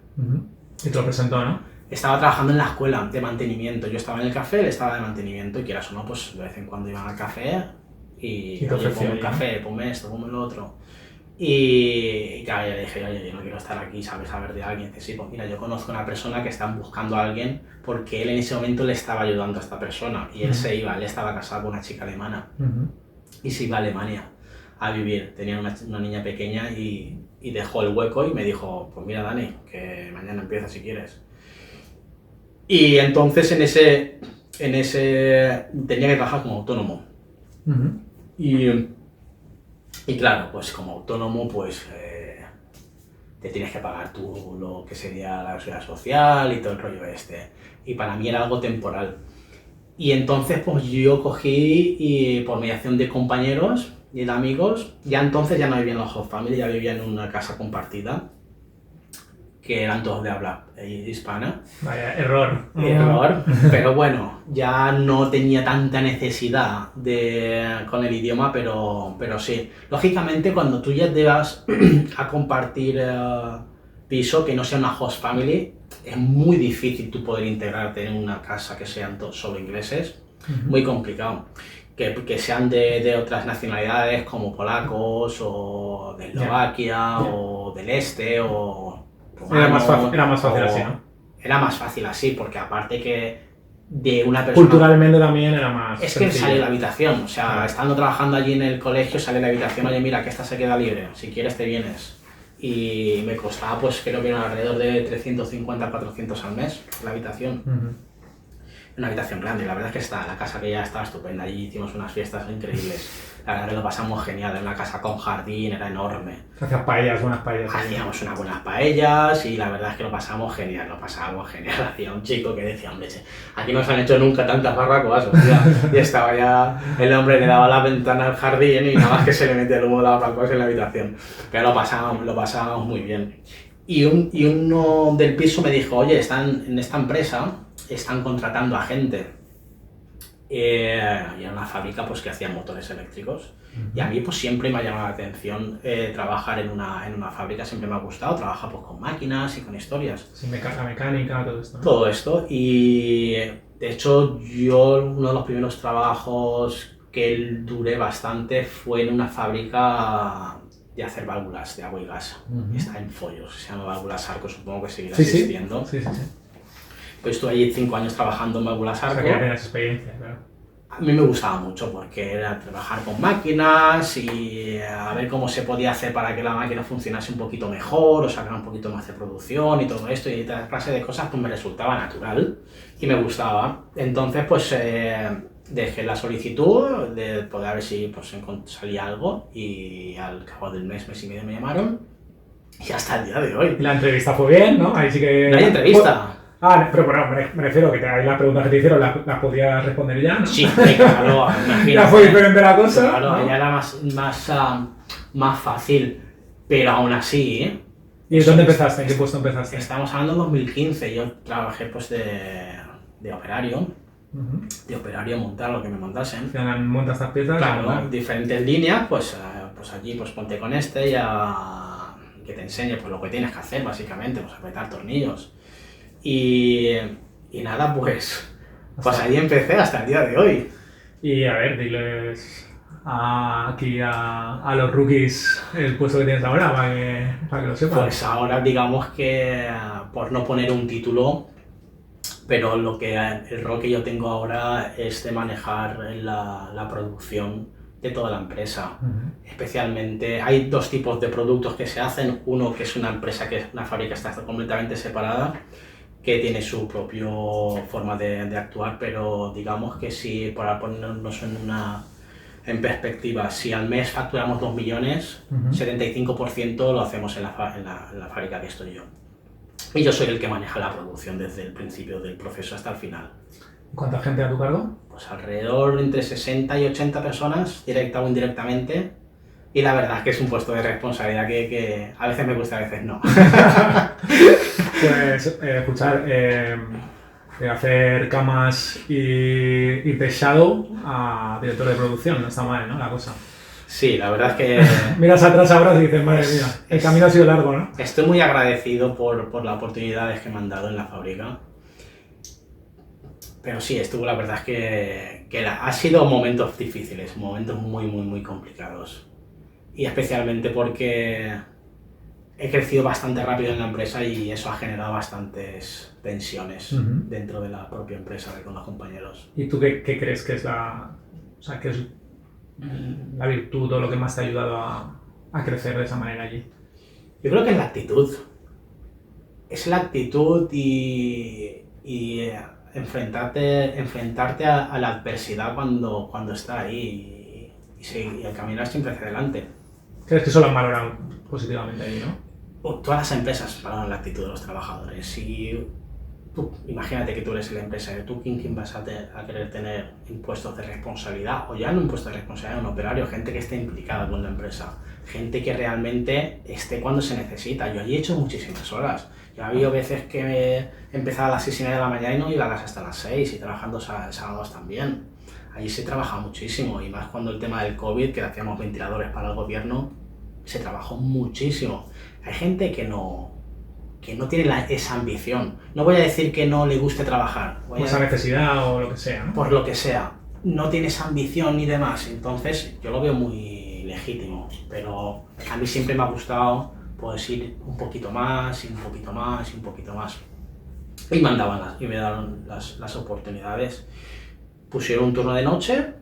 Y te lo presentó, ¿no? Estaba trabajando en la escuela de mantenimiento, yo estaba en el café, él estaba de mantenimiento y quieras o no, pues de vez en cuando iban al café y te ofrecía, ponme un café, ponme esto, ponme lo otro. Y claro, yo le dije, oye, yo no quiero estar aquí, ¿sabes? Saber de alguien. Dice, sí, pues mira, yo conozco a una persona que están buscando a alguien porque él en ese momento le estaba ayudando a esta persona y él se iba, él estaba casado con una chica alemana y se iba a Alemania a vivir. Tenía una niña pequeña y dejó el hueco y me dijo, pues mira, Dani, que mañana empieza si quieres. Y entonces en ese tenía que trabajar como autónomo. Y claro, pues como autónomo, pues te tienes que pagar tú lo que sería la seguridad social y todo el rollo este. Y para mí era algo temporal. Y entonces pues yo cogí y por mediación de compañeros y de amigos, ya entonces ya no vivía en la host family, ya vivía en una casa compartida, que eran todos de habla hispana. Vaya, error. Error, pero bueno, ya no tenía tanta necesidad con el idioma, pero sí. Lógicamente, cuando tú ya te vas a compartir piso, que no sea una host family, es muy difícil tú poder integrarte en una casa que sean solo ingleses, muy complicado. Que sean de otras nacionalidades, como polacos, o de Eslovaquia, o del este, o... Era más fácil así, ¿no? Era más fácil así, porque aparte que de una persona... Culturalmente también era más Es sencillo. que sale la habitación, o sea, estando trabajando allí en el colegio, sale la habitación, oye, mira, que esta se queda libre, si quieres te vienes. Y me costaba, pues creo que eran alrededor de 350, 400 al mes la habitación. Una habitación grande, la verdad es que la casa que ya estaba estupenda, allí hicimos unas fiestas increíbles. La verdad que lo pasamos genial, era una casa con jardín, era enorme. Hacías paellas, buenas paellas. Hacíamos unas buenas paellas y la verdad es que lo pasamos genial. Hacía un chico que decía, hombre, aquí no se han hecho nunca tantas barbacoas, o sea, y estaba ya, el hombre le daba la ventana al jardín y nada más que se le metía el humo de las barbacoas en la habitación. Pero lo pasábamos muy bien. Y uno del piso me dijo, oye, en esta empresa están contratando a gente. Y era una fábrica pues, que hacía motores eléctricos. Y a mí pues, siempre me ha llamado la atención trabajar en una fábrica, siempre me ha gustado. Trabajar pues, con máquinas y con historias. Sí, la mecánica, todo esto, ¿no? Todo esto. Y de hecho, uno de los primeros trabajos que duré bastante fue en una fábrica de hacer válvulas de agua y gas. Está en Follos, se llama Válvulas Arco, supongo que seguirá existiendo. Sí. Pues estuve allí 5 años trabajando en Válvulas Arco. O sea, que tenías experiencia, claro. A mí me gustaba mucho porque era trabajar con máquinas y a ver cómo se podía hacer para que la máquina funcionase un poquito mejor o sacar un poquito más de producción y todo esto, y esta clase de cosas pues me resultaba natural y me gustaba. Entonces pues dejé la solicitud de poder ver si pues salía algo, y al cabo del mes y medio me llamaron y hasta el día de hoy. Y la entrevista fue bien, ¿no? Ahí sí que... No hay entrevista. Pero bueno, me refiero que ahí las preguntas que te hicieron las podías responder ya, ¿no? Sí, claro, imagínate. Ya fue diferente la cosa. Claro, ¿no? ya era más fácil, pero aún así, ¿eh? ¿Y dónde empezaste? ¿En qué puesto empezaste? Estamos hablando de 2015, yo trabajé pues de operario, de operario montar lo que me montasen. Montas estas piezas. Claro, diferentes líneas, pues allí pues ponte con este que te enseñe pues lo que tienes que hacer básicamente, pues apretar tornillos. Y nada, pues ahí empecé hasta el día de hoy. Y a ver, diles aquí a los rookies el puesto que tienes ahora para que lo sepan. Pues ahora digamos que, por no poner un título, pero el rol que yo tengo ahora es de manejar la producción de toda la empresa. Especialmente, hay 2 tipos de productos que se hacen. Uno que es una fábrica está completamente separada, que tiene su propia forma de actuar, pero digamos que si, para ponernos en perspectiva, si al mes facturamos 2 millones, 75% lo hacemos en la fábrica que estoy yo. Y yo soy el que maneja la producción desde el principio del proceso hasta el final. ¿Cuánta gente a tu cargo? Pues alrededor entre 60 y 80 personas, directa o indirectamente. Y la verdad es que es un puesto de responsabilidad que a veces me gusta, a veces no. Pues escuchar, de hacer camas y de shadow a director de producción, no está mal, ¿no? La cosa. Sí, la verdad es que... Miras atrás ahora y dices, madre mía, el camino ha sido largo, ¿no? Estoy muy agradecido por las oportunidades que me han dado en la fábrica. Pero sí, la verdad es que ha sido momentos difíciles, momentos muy, muy, muy complicados. Y especialmente porque he crecido bastante rápido en la empresa y eso ha generado bastantes tensiones dentro de la propia empresa con los compañeros. ¿Y tú qué crees que es que es la virtud o lo que más te ha ayudado a crecer de esa manera allí? Yo creo que es la actitud. Es la actitud y enfrentarte a la adversidad cuando está ahí y el caminar siempre hacia adelante. ¿Crees que eso lo han valorado positivamente ahí, no? Todas las empresas valoran la actitud de los trabajadores. Y tú, imagínate que tú eres el empresario, ¿tú quién vas a querer tener en puestos de responsabilidad? O ya no en puestos de responsabilidad, un operario, gente que esté implicada con la empresa, gente que realmente esté cuando se necesita. Yo allí he hecho muchísimas horas. Yo ha habido veces que empezaba a las 6:30 de la mañana y no iba a casa hasta las 6, y trabajando sábados también. Allí se trabaja muchísimo, y más cuando el tema del COVID, que hacíamos ventiladores para el gobierno, se trabajó muchísimo. Hay gente que no tiene esa ambición. No voy a decir que no le guste trabajar. Esa necesidad o lo que sea, ¿no? Por lo que sea. No tiene esa ambición ni demás. Entonces yo lo veo muy legítimo. Pero a mí siempre me ha gustado pues ir un poquito más, y un poquito más, y un poquito más. Y me daban las oportunidades. Pusieron un turno de noche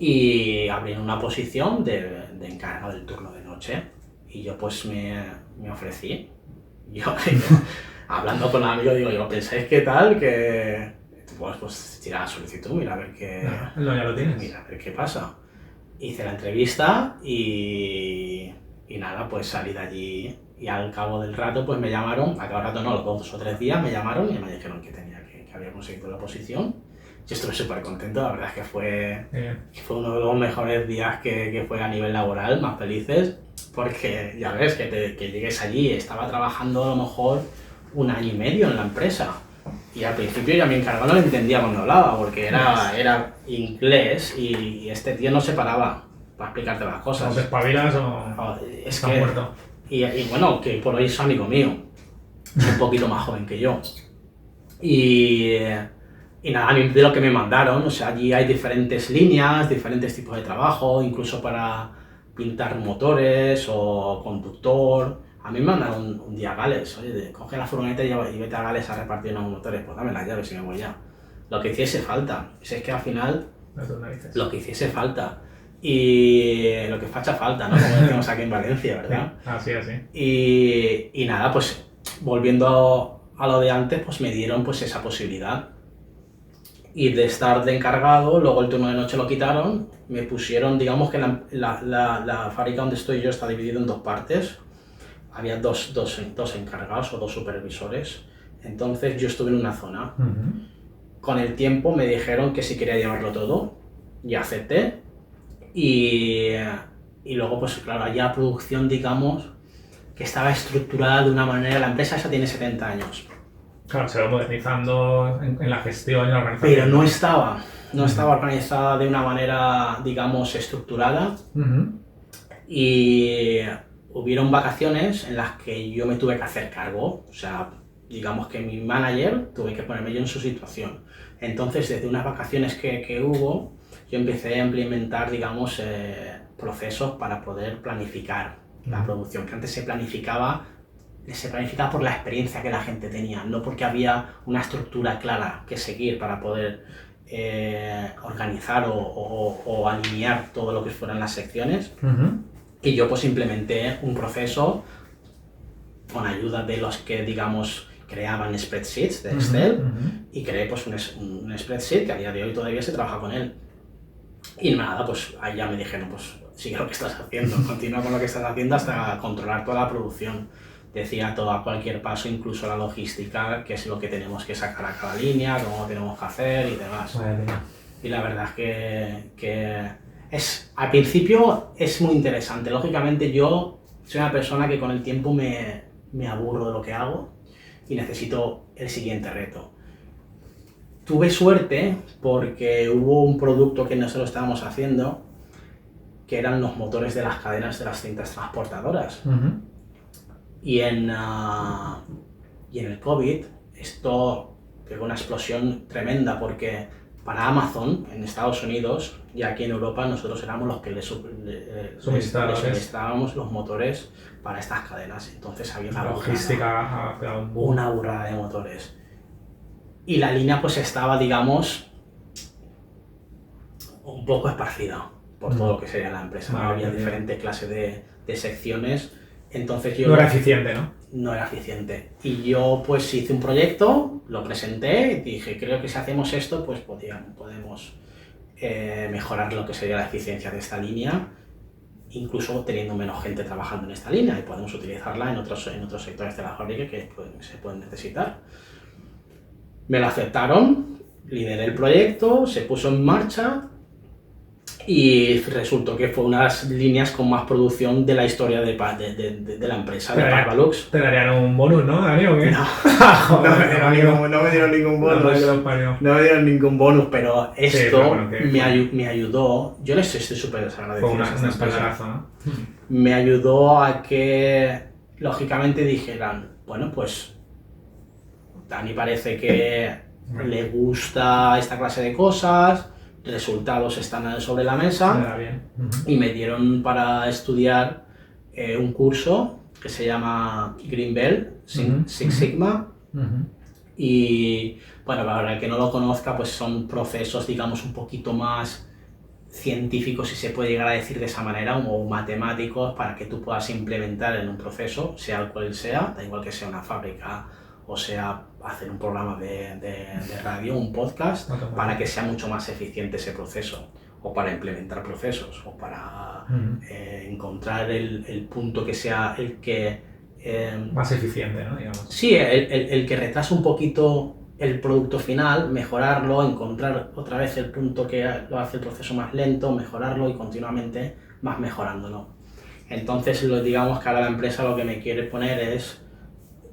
y abrieron una posición de encargado del turno de noche. Y yo pues me ofrecí. Yo hablando con amigos, digo, ¿pensáis qué tal? Que pues tira la solicitud, mira a ver qué... No, ya lo tienes. Mira a ver qué pasa. Hice la entrevista y nada, pues salí de allí, y al cabo del rato pues me llamaron, a cabo rato no, los 2 o 3 días me llamaron y me dijeron que había conseguido la posición. Yo estuve súper contento, la verdad es que fue uno de los mejores días que fue a nivel laboral, más felices, porque ya ves, que llegues allí, estaba trabajando a lo mejor 1 año y medio en la empresa, y al principio yo a mi encargado no le entendía cuando hablaba, porque era inglés y este tío no se paraba para explicarte las cosas. ¿O te espabilas o es está muerto? Y bueno, que por hoy es amigo mío, un poquito más joven que yo. Y Y nada, a mí de lo que me mandaron, o sea, allí hay diferentes líneas, diferentes tipos de trabajo, incluso para pintar motores o conductor. A mí me mandaron un día a Gales, oye, coge la furgoneta y vete a Gales a repartir unos motores, pues dame las llaves y me voy ya. Lo que hiciese falta, es que al final, lo que hiciese falta. Y lo que facha falta, ¿no? Como decimos aquí en Valencia, ¿verdad? Así. Y nada, pues volviendo a lo de antes, pues me dieron pues esa posibilidad. Y de estar de encargado, luego el turno de noche lo quitaron, me pusieron, digamos que la fábrica donde estoy yo está dividida en 2 partes. Había dos encargados o 2 supervisores, entonces yo estuve en una zona. Con el tiempo me dijeron que si quería llevarlo todo, y acepté. Y luego, pues claro, allá la producción, digamos, que estaba estructurada de una manera, la empresa esa tiene 70 años. Claro, se va modernizando en la gestión y en la organización. Pero no estaba organizada de una manera, digamos, estructurada. Y hubieron vacaciones en las que yo me tuve que hacer cargo, o sea, digamos que mi manager tuve que ponerme yo en su situación. Entonces, desde unas vacaciones que hubo, yo empecé a implementar, digamos, procesos para poder planificar la producción, que antes se planificaba por la experiencia que la gente tenía, no porque había una estructura clara que seguir para poder organizar o alinear todo lo que fueran las secciones. Y yo pues implementé un proceso con ayuda de los que, digamos, creaban spreadsheets de Excel, y creé pues un spreadsheet que a día de hoy todavía se trabaja con él. Y nada, pues ahí ya me dijeron, pues sigue lo que estás haciendo, continúa con lo que estás haciendo hasta controlar toda la producción. Decía todo a cualquier paso, incluso la logística, qué es lo que tenemos que sacar a cada línea, cómo tenemos que hacer y demás. Y la verdad es que al principio es muy interesante. Lógicamente yo soy una persona que con el tiempo me aburro de lo que hago y necesito el siguiente reto. Tuve suerte porque hubo un producto que nosotros estábamos haciendo, que eran los motores de las cadenas de las cintas transportadoras. Y en el COVID esto pegó una explosión tremenda, porque para Amazon en Estados Unidos y aquí en Europa nosotros éramos los que le suministrábamos los motores para estas cadenas. Entonces había la logística, una burrada de motores. Y la línea pues estaba, digamos, un poco esparcida por todo lo que sería la empresa. Había diferentes clases de secciones. Entonces yo... No era eficiente, ¿no? No era eficiente. Y yo pues hice un proyecto, lo presenté y dije, creo que si hacemos esto pues podemos mejorar lo que sería la eficiencia de esta línea, incluso teniendo menos gente trabajando en esta línea, y podemos utilizarla en otros sectores de la fábrica que se pueden necesitar. Me lo aceptaron, lideré el proyecto, se puso en marcha y resultó que fue una de las líneas con más producción de la historia de la empresa, de Parvalux. Te darían un bonus, ¿no, Dani, o qué? No, no me dieron ningún bonus. No me dieron ningún bonus, pero esto me ayudó. Yo les estoy súper desagradecido. Fue una espaldarazo, ¿no? Me ayudó a que, lógicamente, dijeran, bueno, pues Dani parece que le gusta esta clase de cosas, resultados están sobre la mesa, y me dieron para estudiar un curso que se llama Green Belt, Six Sigma, y bueno, para el que no lo conozca, pues son procesos, digamos, un poquito más científicos, si se puede llegar a decir de esa manera, o matemáticos, para que tú puedas implementar en un proceso, sea el cual sea, da igual que sea una fábrica o sea hacer un programa de radio, un podcast, para que sea mucho más eficiente ese proceso, o para implementar procesos, o para encontrar el punto que sea el que... más eficiente, ¿no? Digamos. Sí, el que retrasa un poquito el producto final, mejorarlo, encontrar otra vez el punto que lo hace el proceso más lento, mejorarlo y continuamente más mejorándolo. Entonces, digamos que ahora la empresa lo que me quiere poner es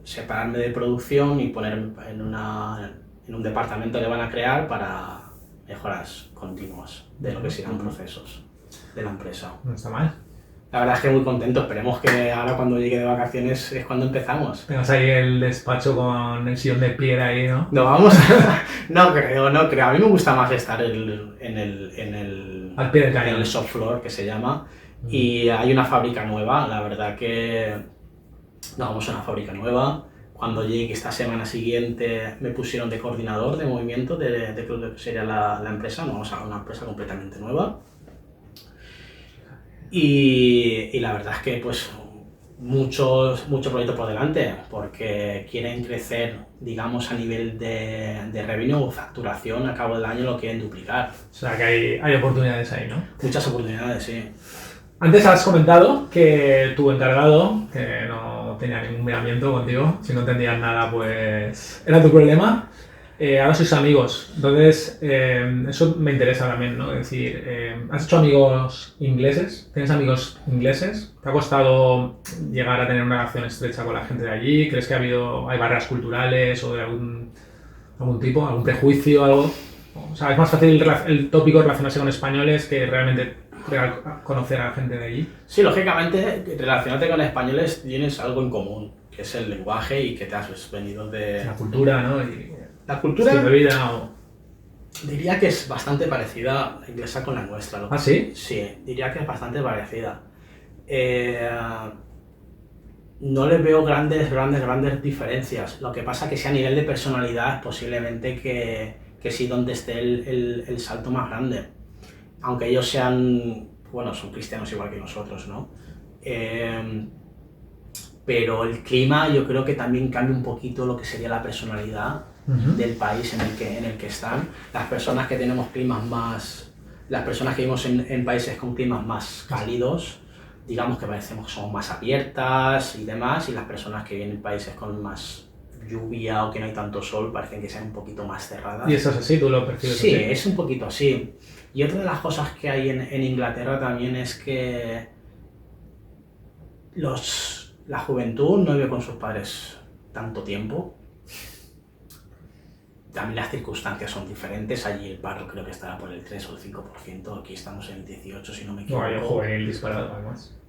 separarme de producción y ponerme en un departamento que van a crear para mejoras continuas de lo que serán procesos de la empresa. No está mal. La verdad es que muy contento. Esperemos que ahora cuando llegue de vacaciones es cuando empezamos. Tengas ahí el despacho con el sillón de piedra ahí, ¿no? No vamos. No creo. A mí me gusta más estar en Al pie del en cañón. el shop floor, que se llama. Y hay una fábrica nueva. La verdad que no, vamos a una fábrica nueva. Cuando llegue esta semana siguiente me pusieron de coordinador de movimiento de lo que sería la empresa. No, vamos a una empresa completamente nueva. Y la verdad es que pues mucho proyecto por delante, porque quieren crecer, digamos, a nivel de revenue o facturación a cabo del año, lo quieren duplicar. O sea que hay oportunidades ahí, ¿no? Muchas oportunidades, sí. Antes has comentado que tu encargado, que no tenía ningún miramiento contigo, si no entendías nada, pues era tu problema. Ahora sois amigos, entonces eso me interesa también, ¿no? Es decir, ¿has hecho amigos ingleses? ¿Tienes amigos ingleses? ¿Te ha costado llegar a tener una relación estrecha con la gente de allí? ¿Crees que hay barreras culturales o de algún tipo, algún prejuicio, algo? O sea, es más fácil el tópico relacionarse con españoles que realmente conocer a la gente de allí. Sí, lógicamente, relacionarte con españoles tienes algo en común, que es el lenguaje y que te has venido de... La cultura, ¿no? Y La cultura... estilo de vida o... Diría que es bastante parecida la inglesa con la nuestra. ¿Ah, sí? Sí, diría que es bastante parecida. No le veo grandes diferencias. Lo que pasa que si a nivel de personalidad posiblemente que sí donde esté el salto más grande. Aunque ellos sean, bueno, son cristianos igual que nosotros, ¿no? Pero el clima yo creo que también cambia un poquito lo que sería la personalidad del país en el que están. Las personas que tenemos climas más... Las personas que vivimos en países con climas más cálidos, digamos que parecemos que somos más abiertas y demás, y las personas que viven en países con más lluvia o que no hay tanto sol parecen que sean un poquito más cerradas. ¿Y eso es así? ¿Tú lo percibes Sí, así? es un poquito así. Y otra de las cosas que hay en Inglaterra también es que la juventud no vive con sus padres tanto tiempo. También las circunstancias son diferentes. Allí el paro creo que estará por el 3 o el 5%. Aquí estamos en el 18, si no me equivoco. No, hay juvenil disparado, además.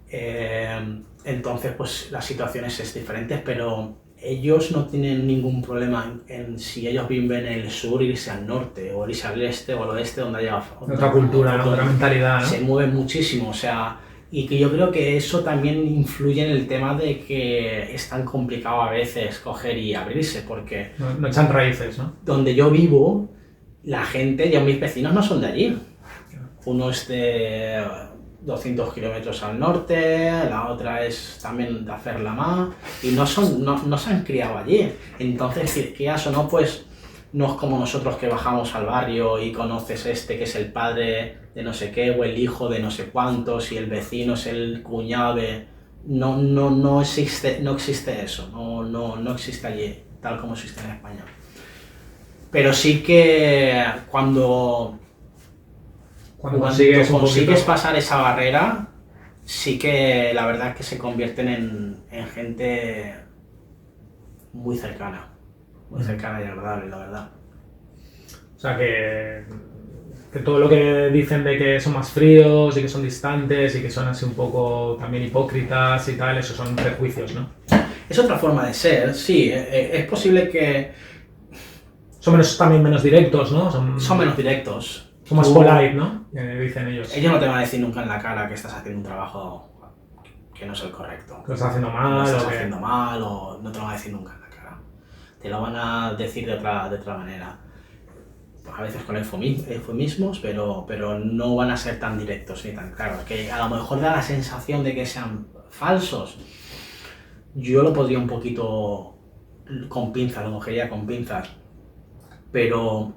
Entonces, pues las situaciones es diferentes, pero ellos no tienen ningún problema en si ellos viven en el sur, irse al norte, o irse al este o al oeste, donde haya Otra cultura, ¿no? Otra mentalidad, ¿no? Se mueven muchísimo, o sea, y que yo creo que eso también influye en el tema de que es tan complicado a veces coger y abrirse, porque No echan raíces, ¿no? donde yo vivo, la gente, ya mis vecinos no son de allí. Uno es de 200 kilómetros al norte, la otra es también de Aferlamá, y no se han criado allí. Entonces, quieras o no, pues no es como nosotros que bajamos al barrio y conoces que es el padre de no sé qué, o el hijo de no sé cuántos, y el vecino es el cuñado de... No existe eso, no existe allí, tal como existe en España. Pero sí que cuando consigues pasar esa barrera, sí que la verdad es que se convierten en gente muy cercana y agradable, la verdad. O sea, que todo lo que dicen de que son más fríos y que son distantes y que son así un poco también hipócritas y tal, eso son prejuicios, ¿no? Es otra forma de ser, sí. Es posible que... Son también menos directos, ¿no? Son menos directos. Son más polite, ¿no? Dicen ellos. Ellos no te van a decir nunca en la cara que estás haciendo un trabajo que no es el correcto. Que lo estás haciendo mal. Lo estás haciendo mal, o no te lo van a decir nunca en la cara. Te lo van a decir de otra manera. A veces con eufemismos, pero no van a ser tan directos ni tan claros. Que a lo mejor da la sensación de que sean falsos. Yo lo podría un poquito con pinzas, lo cogería con pinzas. Pero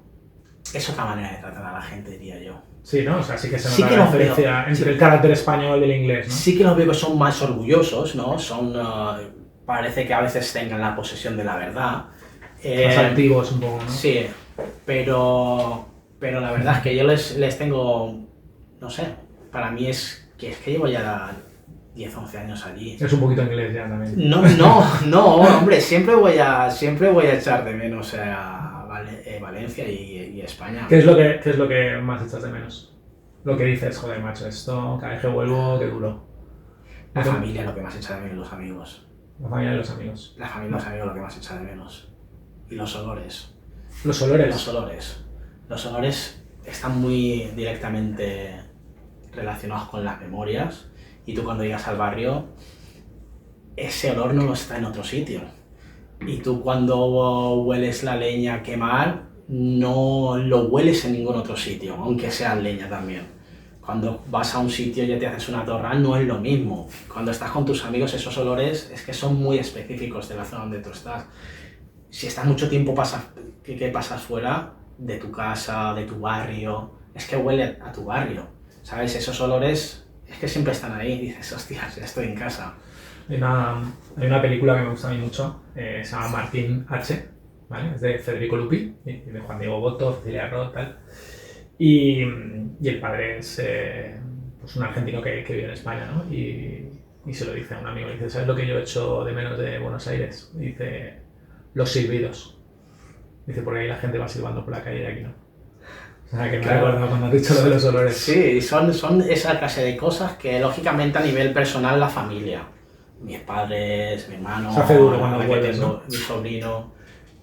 es otra manera de tratar a la gente, diría yo. Sí, ¿no? O sea, sí que se nota la diferencia entre el carácter español y el inglés, ¿no? Sí que los veo que son más orgullosos, ¿no? Parece que a veces tengan la posesión de la verdad. Más altivos un poco, ¿no? Sí, pero la verdad es que yo les tengo, no sé, para mí es que llevo ya 10, 11 años allí. Es un poquito inglés ya también. No, hombre, siempre voy a echar de menos a Valencia y España. ¿Qué es lo que más echas de menos? Lo que dices, joder, macho, esto, cada vez que vuelvo, qué duro. La familia es lo que más echa de menos, los amigos. La familia de los amigos. La familia de los amigos es lo que más echa de menos. Y los olores. Los olores. Los olores. Los olores están muy directamente relacionados con las memorias y tú cuando llegas al barrio, ese olor no está en otro sitio. Y tú cuando hueles la leña a quemar, no lo hueles en ningún otro sitio, aunque sea leña también. Cuando vas a un sitio y ya te haces una torra, no es lo mismo. Cuando estás con tus amigos, esos olores es que son muy específicos de la zona donde tú estás. Si estás mucho tiempo que pasas fuera de tu casa, de tu barrio, es que huele a tu barrio, ¿sabes? Esos olores es que siempre están ahí y dices, hostias, ya estoy en casa. Hay una película que me gusta a mí mucho, se llama Martín H, ¿vale? Es de Federico Lupi, y de Juan Diego Botto, Cecilia Roth, tal. Y el padre es pues un argentino que vive en España, ¿no? Y se lo dice a un amigo, dice, ¿sabes lo que yo echo de menos de Buenos Aires? Y dice, los silbidos. Dice, porque ahí la gente va silbando por la calle y aquí no. O sea, que me Claro. recuerdo cuando has dicho lo de los olores. Sí, son esa clase de cosas que lógicamente a nivel personal la familia, mis padres, mi hermano, Se hace duro cuando ahora que vuelves, tengo, ¿no? mi sobrino,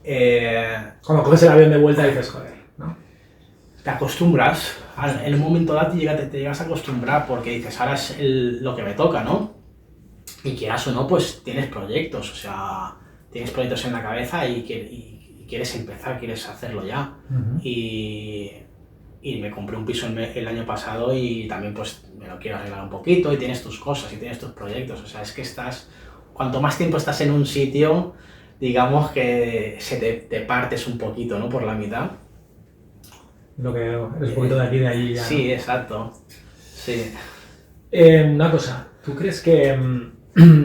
Cuando coges el avión de vuelta dices, joder, ¿no? te acostumbras, en un momento dado te llegas a acostumbrar porque dices, ahora es lo que me toca, ¿no? Y quieras o no, pues tienes proyectos, o sea, tienes proyectos en la cabeza y quieres empezar, quieres hacerlo ya. Uh-huh. Y me compré un piso el año pasado y también pues me lo quiero arreglar un poquito y tienes tus cosas y tienes tus proyectos, o sea, es que cuanto más tiempo estás en un sitio, digamos que te partes un poquito, ¿no? Por la mitad. Lo que es un poquito de aquí y de allí ya. Sí, exacto. Sí. Una cosa, ¿tú crees que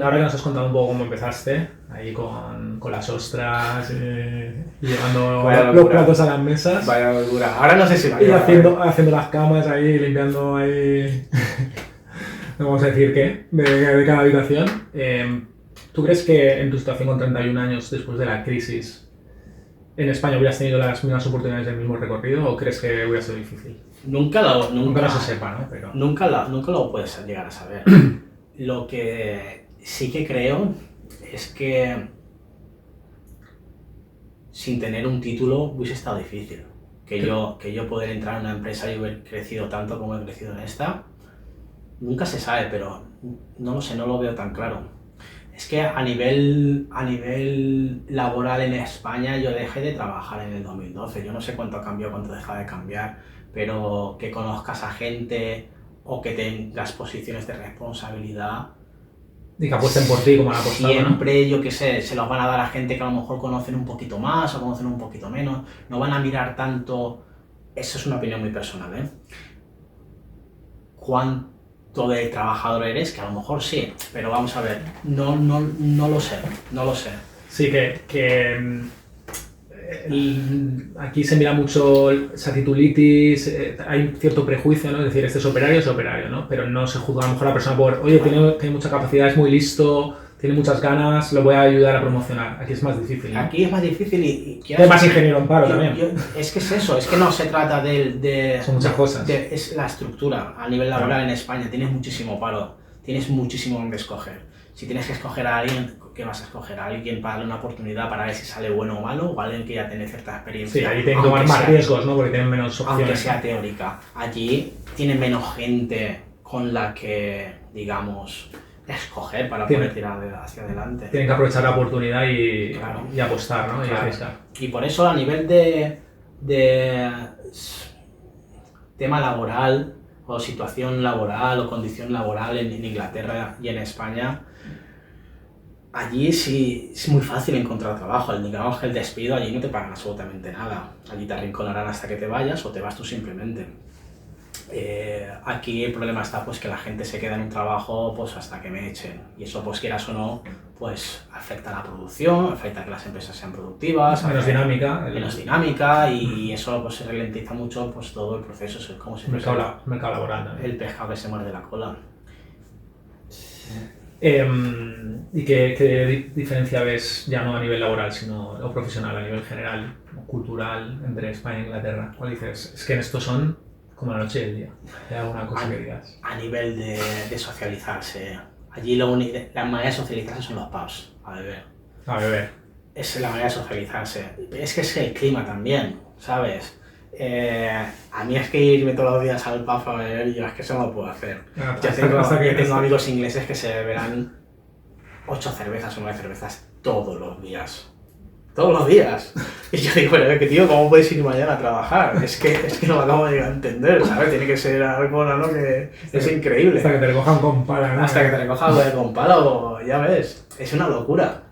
ahora que nos has contado un poco cómo empezaste, ahí con las ostras y llevando Vaya los locura. platos a las mesas Vaya locura. Ahora no sé si y haciendo las camas ahí, limpiando ahí, no vamos a decir qué, de cada habitación. ¿Tú crees que en tu situación con 31 años después de la crisis en España hubieras tenido las mismas oportunidades del mismo recorrido o crees que hubiera sido difícil? Nunca No se sepa, ¿no? Pero... Nunca lo puedes llegar a saber. Lo que sí que creo es que sin tener un título hubiese estado difícil. Que yo poder entrar en una empresa y haber crecido tanto como he crecido en esta, nunca se sabe, pero no lo sé, no lo veo tan claro. Es que a nivel laboral en España yo dejé de trabajar en el 2012. Yo no sé cuánto ha cambiado, cuánto deja de cambiar, pero que conozcas a gente o que tengas posiciones de responsabilidad. Y que apuesten por ti como han apostado, Siempre, ¿no? yo qué sé, se los van a dar a gente que a lo mejor conocen un poquito más o conocen un poquito menos. No van a mirar tanto, eso es una opinión muy personal, ¿eh? Cuánto de trabajador eres, que a lo mejor sí, pero vamos a ver, no lo sé. Sí, aquí se mira mucho esa titulitis, hay cierto prejuicio, ¿no? Es decir, este es operario, ¿no? Pero no se juzga a lo mejor a la persona por, oye, tiene mucha capacidad, es muy listo, tiene muchas ganas, lo voy a ayudar a promocionar. Aquí es más difícil, ¿no? Aquí es más difícil y Hay más ingeniero en paro también. Es que es eso, es que no se trata Son muchas cosas. Es la estructura. A nivel laboral en España tienes muchísimo paro, tienes muchísimo donde escoger. Si tienes que escoger a alguien, ¿qué vas a escoger? ¿A alguien para darle una oportunidad para ver si sale bueno o malo? ¿O a alguien que ya tiene cierta experiencia? Sí, ahí tienen que tomar más riesgos, ¿no? Porque tienen menos opciones. Aunque sea teórica. Allí tienen menos gente con la que, digamos, escoger para poder tirar hacia adelante. Tienen que aprovechar la oportunidad y apostar, ¿no? Y Claro. arriesgar. Y por eso a nivel de tema laboral o situación laboral o condición laboral en Inglaterra y en España, allí sí es muy fácil encontrar trabajo. Digamos que el despido allí no te pagan absolutamente nada. Allí te arrinconarán hasta que te vayas o te vas tú simplemente. Aquí el problema está pues que la gente se queda en un trabajo pues hasta que me echen y eso pues quieras o no pues afecta a la producción, afecta a que las empresas sean productivas, Menos dinámica y eso pues se ralentiza mucho pues todo el proceso, es como si mercado laboral también. el pescado que se muerde la cola. ¿Y qué diferencia ves ya no a nivel laboral sino o profesional, a nivel general o cultural entre España e Inglaterra? ¿Cuál dices? Es que en esto son como la noche y el día. ¿Hay alguna cosa que digas? A nivel de socializarse, Allí la manera de socializarse son los pubs, a beber. A beber. Es la manera de socializarse. Es el clima también, ¿sabes? A mí es que irme todos los días al pub a beber, yo es que eso no lo puedo hacer. Tengo amigos ingleses que se beberán 8 cervezas o 9 cervezas todos los días. Todos los días. Y yo digo, pero que tío, ¿cómo puedes ir mañana a trabajar? Es que no lo acabo de llegar a entender, ¿sabes? Tiene que ser algo, ¿no? Que es increíble. Hasta que te recojan con pala, ¿no? Hasta que te recojan con pala, ya ves. Es una locura.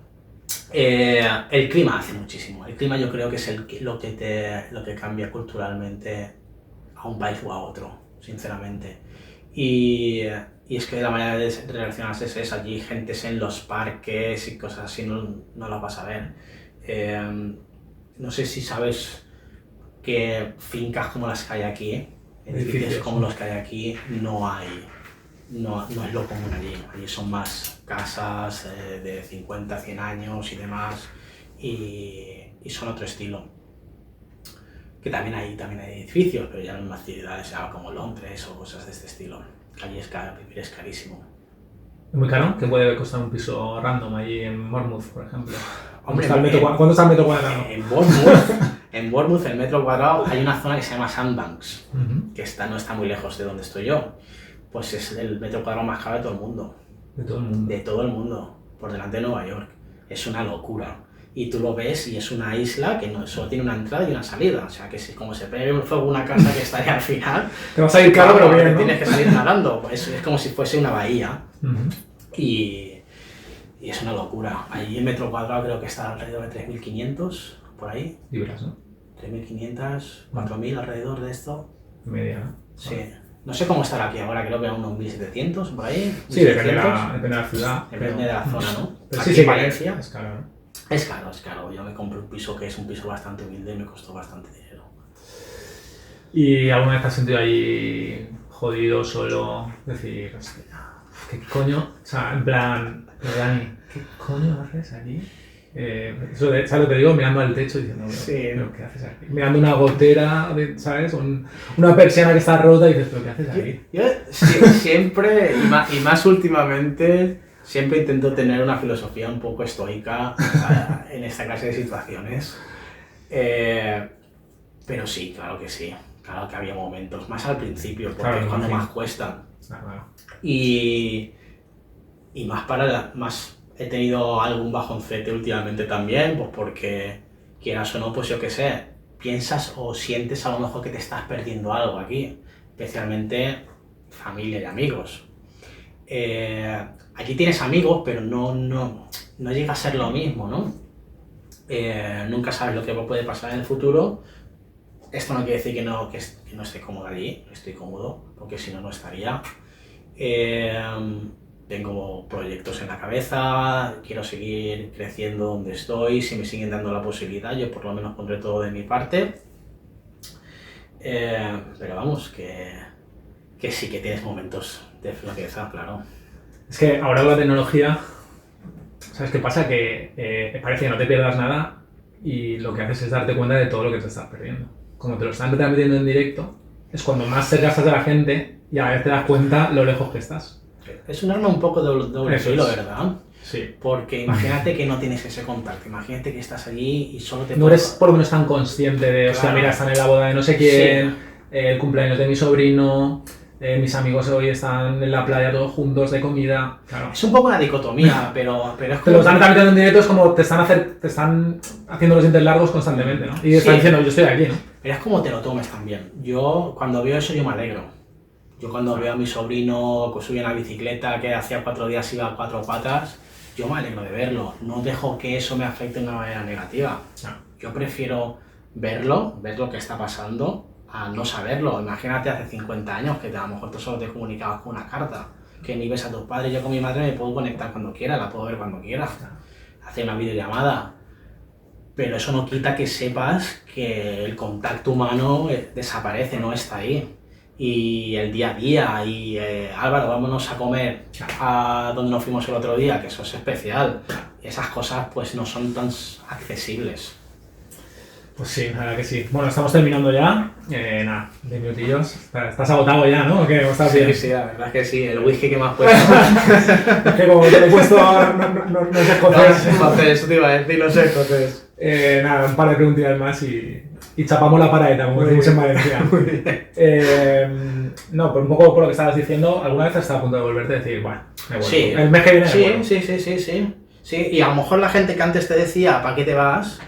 El clima hace muchísimo. El clima yo creo que es lo que cambia culturalmente a un país o a otro, sinceramente. Y es que la manera de relacionarse es esa. Allí gente en los parques y cosas así no las vas a ver. No sé si sabes que fincas como las que hay aquí, edificios como los que hay aquí, no es lo común allí. Allí son más casas de 50, 100 años y demás, y son otro estilo. Que también hay edificios, pero ya en más ciudades ya como Londres o cosas de este estilo. Allí vivir es carísimo. ¿Es muy caro? ¿Qué puede costar un piso random allí en Bournemouth, por ejemplo? Hombre, ¿Cuánto está el metro cuadrado? En Bournemouth el metro cuadrado hay una zona que se llama Sandbanks, que no está muy lejos de donde estoy yo. Pues es el metro cuadrado más caro de todo el mundo. ¿De todo el mundo? De todo el mundo, por delante de Nueva York. Es una locura. Y tú lo ves y es una isla que solo tiene una entrada y una salida. O sea, que como se pegue un fuego una casa que está ahí al final... Te vas a ir caro, pero bien, ¿no? Tienes que salir nadando. Es como si fuese una bahía. Y es una locura. Allí el metro cuadrado creo que está alrededor de 3.500, por ahí. Libras, ¿no? 3.500, 4.000 alrededor de esto. Media, ¿no? Sí. No sé cómo estará aquí ahora, creo que a unos 1.700 por ahí. Sí, depende de la ciudad. Depende de la zona, ¿no? Pero aquí sí, en Valencia. Es caro, ¿no? Es caro. Yo me compré un piso que es un piso bastante humilde y me costó bastante dinero. ¿Y alguna vez te has sentido ahí jodido, solo? Decir, hostia, ¿qué coño? O sea, en plan, Dani, ¿qué coño haces aquí? Eso ¿sabes lo que te digo? Mirando al techo diciendo, pero ¿qué haces aquí? Mirando una gotera, ¿sabes? Una persiana que está rota y dices, ¿pero qué haces aquí? Yo siempre, y más últimamente, siempre intento tener una filosofía un poco estoica en esta clase de situaciones. Pero sí, claro que sí. Claro que había momentos, más al principio, porque claro, es cuando sí. más cuestan. Claro. Y más he tenido algún bajoncete últimamente también, pues porque quieras o no, pues yo qué sé, piensas o sientes a lo mejor que te estás perdiendo algo aquí, especialmente familia y amigos. Aquí tienes amigos, pero no llega a ser lo mismo, ¿no? Nunca sabes lo que puede pasar en el futuro. Esto no quiere decir que no esté cómodo allí, estoy cómodo, porque si no, no estaría. Tengo proyectos en la cabeza, quiero seguir creciendo donde estoy, si me siguen dando la posibilidad, yo por lo menos pondré todo de mi parte. Pero vamos, que sí que tienes momentos de flaqueza, claro. Es que ahora con la tecnología, ¿sabes qué pasa? Que parece que no te pierdas nada y lo que haces es darte cuenta de todo lo que te estás perdiendo. Como te lo están retransmitiendo en directo, es cuando más cerca estás de la gente y a veces te das cuenta lo lejos que estás. Es un arma un poco doble filo, ¿verdad? Sí. Porque imagínate que no tienes ese contacto, imagínate que estás allí y solo te... No eres por lo menos tan consciente de, o sea, Claro. mira, están en la boda de no sé quién, Sí. el cumpleaños de mi sobrino, mis amigos hoy están en la playa todos juntos de comida, claro. Es un poco una dicotomía, pero es Te lo como... están transmitiendo en directo, es como te están haciendo los dientes largos constantemente, ¿no? Y están Sí. diciendo, yo estoy aquí, ¿no? Pero es como te lo tomes también. Yo cuando veo eso yo me alegro. Yo cuando veo a mi sobrino que sube en la bicicleta, que hacía 4 días iba a 4 patas, yo me alegro de verlo. No dejo que eso me afecte de una manera negativa. Yo prefiero ver lo que está pasando, a no saberlo. Imagínate hace 50 años que a lo mejor tú solo te comunicabas con una carta, que ni ves a tus padres. Yo con mi madre me puedo conectar cuando quiera, la puedo ver cuando quiera, hacer una videollamada. Pero eso no quita que sepas que el contacto humano desaparece, no está ahí. Y el día a día, y Álvaro, vámonos a comer a donde nos fuimos el otro día, que eso es especial. Esas cosas pues no son tan accesibles. Pues sí, la verdad que sí. Bueno, estamos terminando ya. Nada, 10 minutillos. Estás agotado ya, ¿no? ¿O qué? ¿O estás bien? Sí, la verdad es que sí. El whisky que me has puesto. Es que como te lo he puesto, no es escocés. Entonces, eso te iba a decir, no sé, entonces. Nada, un par de preguntillas más y chapamos la paraeta, como decimos en Valencia. No, pero un poco por lo que estabas diciendo, ¿alguna vez has estado a punto de volverte a decir, bueno, me vuelvo? Sí. El mes que viene me Sí, vuelvo. sí. Y a lo mejor la gente que antes te decía, ¿para qué te vas?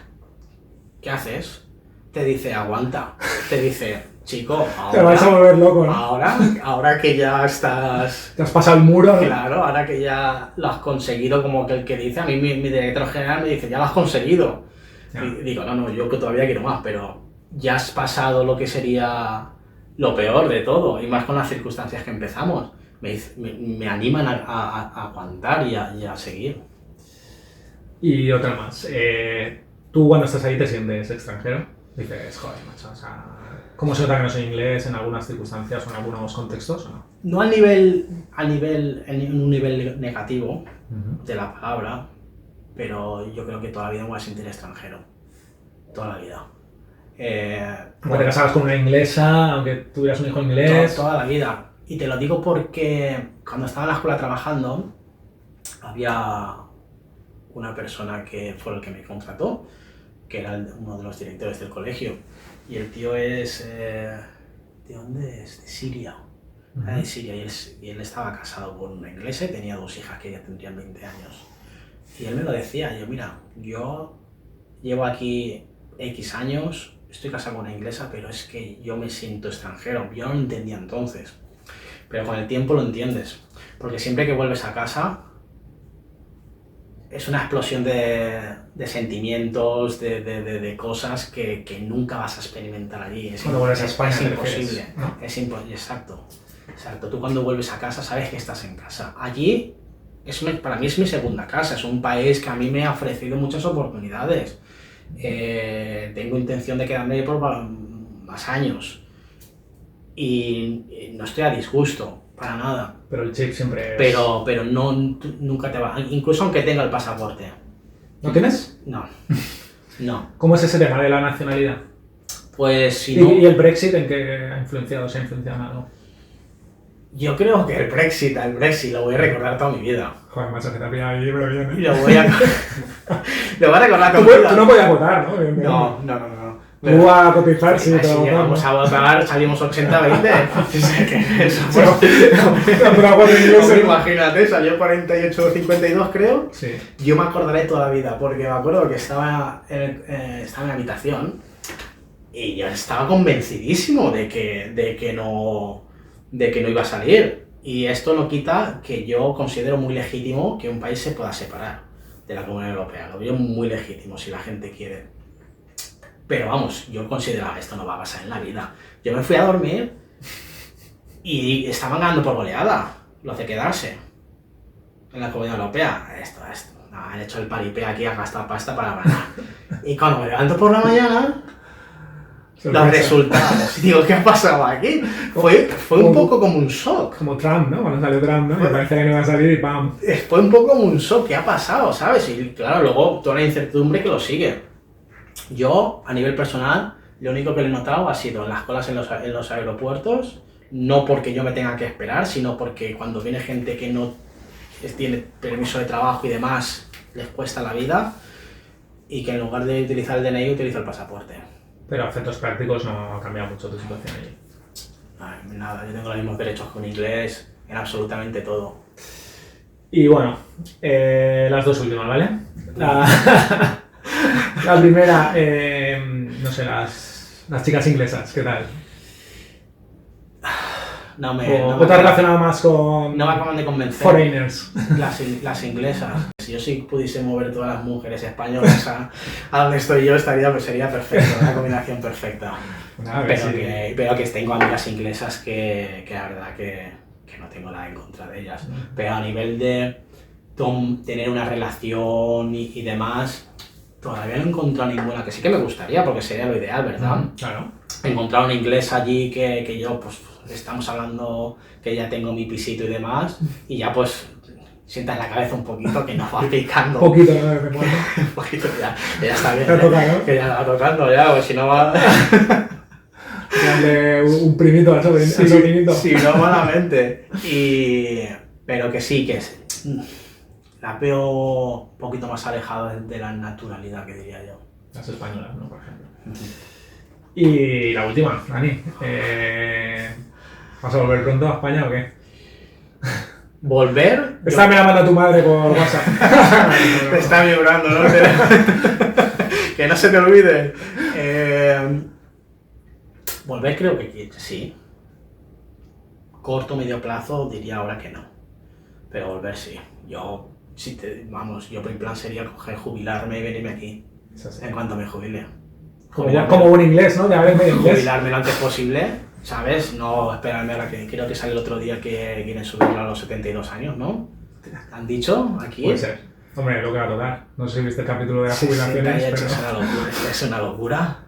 ¿Qué haces? Te dice, aguanta. Te dice, chico, Te vas a volver loco, ¿no? ahora que ya estás... Te has pasado el muro, ¿no? Claro, ahora que ya lo has conseguido, como que el que dice, a mí mi director general me dice, ya lo has conseguido. Ya. Y digo, no, yo que todavía quiero más, pero ya has pasado lo que sería lo peor de todo, y más con las circunstancias que empezamos. Me animan a aguantar y a seguir. Y otra más. Tú cuando estás ahí te sientes extranjero. Dices, joder, macho, o sea, ¿cómo se nota que no soy inglés en algunas circunstancias o en algunos contextos o no? No en un nivel negativo de la palabra, pero yo creo que toda la vida me voy a sentir extranjero. Toda la vida. Aunque te casabas con una inglesa, aunque tuvieras un hijo inglés. Toda la vida. Y te lo digo porque cuando estaba en la escuela trabajando, había una persona que fue el que me contrató, que era uno de los directores del colegio. Y el tío es... ¿de dónde es? De Siria. Era de Siria. Y él estaba casado con una inglesa y tenía 2 hijas que ya tendrían 20 años. Y él me lo decía. Mira, yo llevo aquí X años, estoy casado con una inglesa, pero es que yo me siento extranjero. Yo no lo entendía entonces. Pero con el tiempo lo entiendes. Porque siempre que vuelves a casa, es una explosión de sentimientos, de cosas que nunca vas a experimentar allí. Cuando vuelves a España es te imposible. refieres, ¿no? Exacto. Tú cuando vuelves a casa sabes que estás en casa. Allí, para mí es mi segunda casa. Es un país que a mí me ha ofrecido muchas oportunidades. Tengo intención de quedarme por más años. Y no estoy a disgusto, para nada. Pero el chip siempre es... Pero no, nunca te va, incluso aunque tenga el pasaporte. ¿No tienes? No. ¿Cómo es ese tema de la nacionalidad? Pues si no... ¿Y el Brexit en qué ha influenciado? ¿Se ha influenciado en algo? Yo creo que el Brexit lo voy a recordar toda mi vida. Joder, macho, que te ha pillado ahí, pero bien, ¿eh? Lo voy a recordar toda mi vida. Tú no podías votar, ¿no? No. Tú a cotizar, sí, Si llegamos a votar, salimos 80-20. Imagínate, salió 48-52 creo. Sí. Yo me acordaré toda la vida, porque me acuerdo que estaba en la habitación y yo estaba convencidísimo de que no iba a salir. Y esto no quita que yo considero muy legítimo que un país se pueda separar de la Comunidad Europea. Lo veo muy legítimo si la gente quiere. Pero vamos, yo consideraba esto no va a pasar en la vida. Yo me fui a dormir y estaban ganando por goleada los de quedarse en la Comunidad Europea. Han hecho el paripé aquí, han gastado pasta para ganar. Y cuando me levanto por la mañana, los resultados. Digo, ¿qué ha pasado aquí? Fue un poco como un shock. Como Trump, ¿no? Cuando salió Trump, ¿no? Me parece que no iba a salir y ¡pam! Fue un poco como un shock. ¿Qué ha pasado? ¿Sabes? Y claro, luego toda la incertidumbre que lo sigue. Yo, a nivel personal, lo único que le he notado ha sido en las colas en los aeropuertos, no porque yo me tenga que esperar, sino porque cuando viene gente que no tiene permiso de trabajo y demás, les cuesta la vida, y que en lugar de utilizar el DNI, utiliza el pasaporte. Pero a efectos prácticos no ha cambiado mucho tu situación allí. Ay, nada, yo tengo los mismos derechos que un inglés en absolutamente todo. Y bueno, las dos últimas, ¿vale? La primera, no sé, las chicas inglesas, ¿qué tal? No te has relacionado más con... No me acaban de convencer. Foreigners. Las inglesas. Si yo sí pudiese mover todas las mujeres españolas a donde estoy yo, sería perfecto, una combinación perfecta. Pero que tengo amigas inglesas que la verdad que no tengo nada en contra de ellas. Pero a nivel de tener una relación y demás, todavía no he encontrado ninguna, que sí que me gustaría, porque sería lo ideal, ¿verdad? Claro. Encontrar un inglés allí que yo, pues, estamos hablando que ya tengo mi pisito y demás, y ya pues sientas la cabeza un poquito, que nos va picando. Un poquito, ¿no? De muerto. Un poquito ya está bien. Te ha tocado, ¿no? Que ya la va tocando, ya, o si no va... Darle un primito al sobrinito. Sí, no malamente. Pero que sí, que es... La veo un poquito más alejada de la naturalidad, que diría yo. Las españolas, ¿no? Por ejemplo. Y la última, Dani. ¿Vas a volver pronto a España o qué? ¿Volver? Esta me la manda tu madre por WhatsApp. Te está vibrando, ¿no? Que no se te olvide. Volver creo que sí. Corto, medio plazo diría ahora que no. Pero volver sí. Yo mi plan sería jubilarme y venirme aquí. En cuanto me jubile. Como buen inglés, ¿no? Ya ves medio inglés. Jubilarme lo antes posible, ¿sabes? No esperarme a la que creo que sale el otro día que quieren subirlo a los 72 años, ¿no? ¿Han dicho aquí? Puede ser. Hombre, lo que va a tocar. No sé si viste el capítulo de las jubilaciones, pero... Es una locura, es una locura.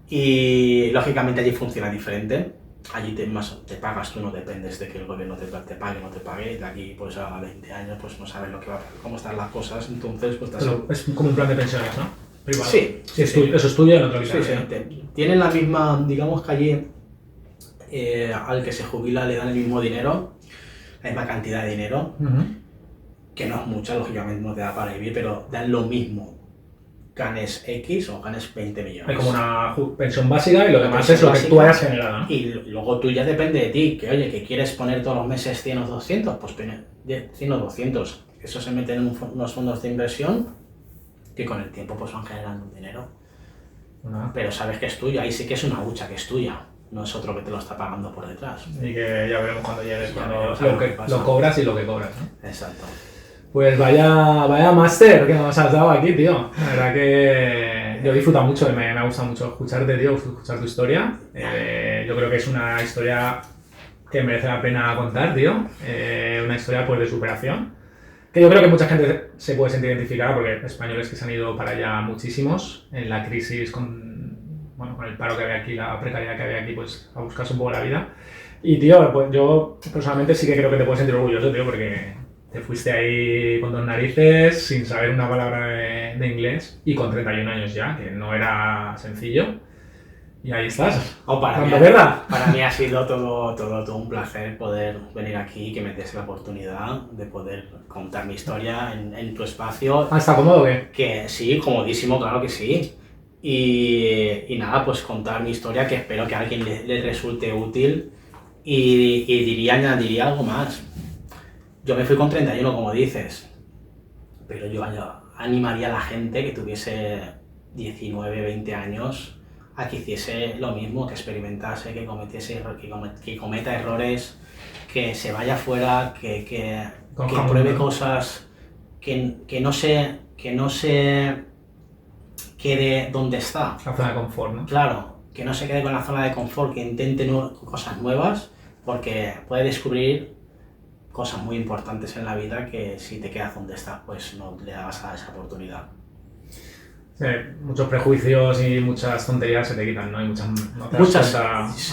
Y lógicamente allí funciona diferente. Allí te pagas, tú no dependes de que el gobierno te pague o no te pague. De aquí pues a 20 años pues no sabes cómo están las cosas, entonces pues... Pero es como un plan de pensiones, ¿no? Privado. Sí, Eso es tuyo y el otro sí. Tienen la misma, digamos que allí al que se jubila le dan el mismo dinero, la misma cantidad de dinero, que no es mucha, lógicamente no te da para vivir, pero dan lo mismo, ganes X o ganes 20 millones. Hay como una pensión básica y lo demás es lo que tú hayas generado, ¿no? Y luego tú ya depende de ti, que oye, que quieres poner todos los meses 100 o 200, pues 100 o 200. Eso se mete en unos fondos de inversión que con el tiempo pues van generando dinero. Pero sabes que es tuyo, ahí sí que es una hucha que es tuya, no es otro que te lo está pagando por detrás. Y que ya veremos cuando llegues, lo cobras y lo que cobras, ¿no? Exacto. Pues vaya máster que nos has dado aquí, tío. La verdad que yo he disfrutado mucho y me ha gustado mucho escucharte, tío, escuchar tu historia. Yo creo que es una historia que merece la pena contar, tío. Una historia pues de superación. Que yo creo que mucha gente se puede sentir identificada porque españoles que se han ido para allá muchísimos en la crisis con el paro que había aquí, la precariedad que había aquí, pues a buscarse un poco la vida. Y tío, pues yo personalmente sí que creo que te puedes sentir orgulloso, tío, porque te fuiste ahí con dos narices, sin saber una palabra de inglés y con 31 años ya, que no era sencillo. Y ahí estás. Para mí ha sido todo un placer poder venir aquí y que me des la oportunidad de poder contar mi historia en tu espacio. ¿Está cómodo o qué? Que sí, comodísimo, claro que sí. Y nada, pues contar mi historia, que espero que a alguien le resulte útil. Y añadiría algo más. Yo me fui con 31, como dices, pero yo animaría a la gente que tuviese 19, 20 años a que hiciese lo mismo, que experimentase, que cometa errores, que se vaya afuera, que pruebe cosas, que no se quede donde está. La zona de confort, ¿no? Claro, que no se quede con la zona de confort, que intente cosas nuevas, porque puede descubrir cosas muy importantes en la vida que si te quedas donde estás, pues no le das a esa oportunidad. Sí, muchos prejuicios y muchas tonterías se te quitan, ¿no? Y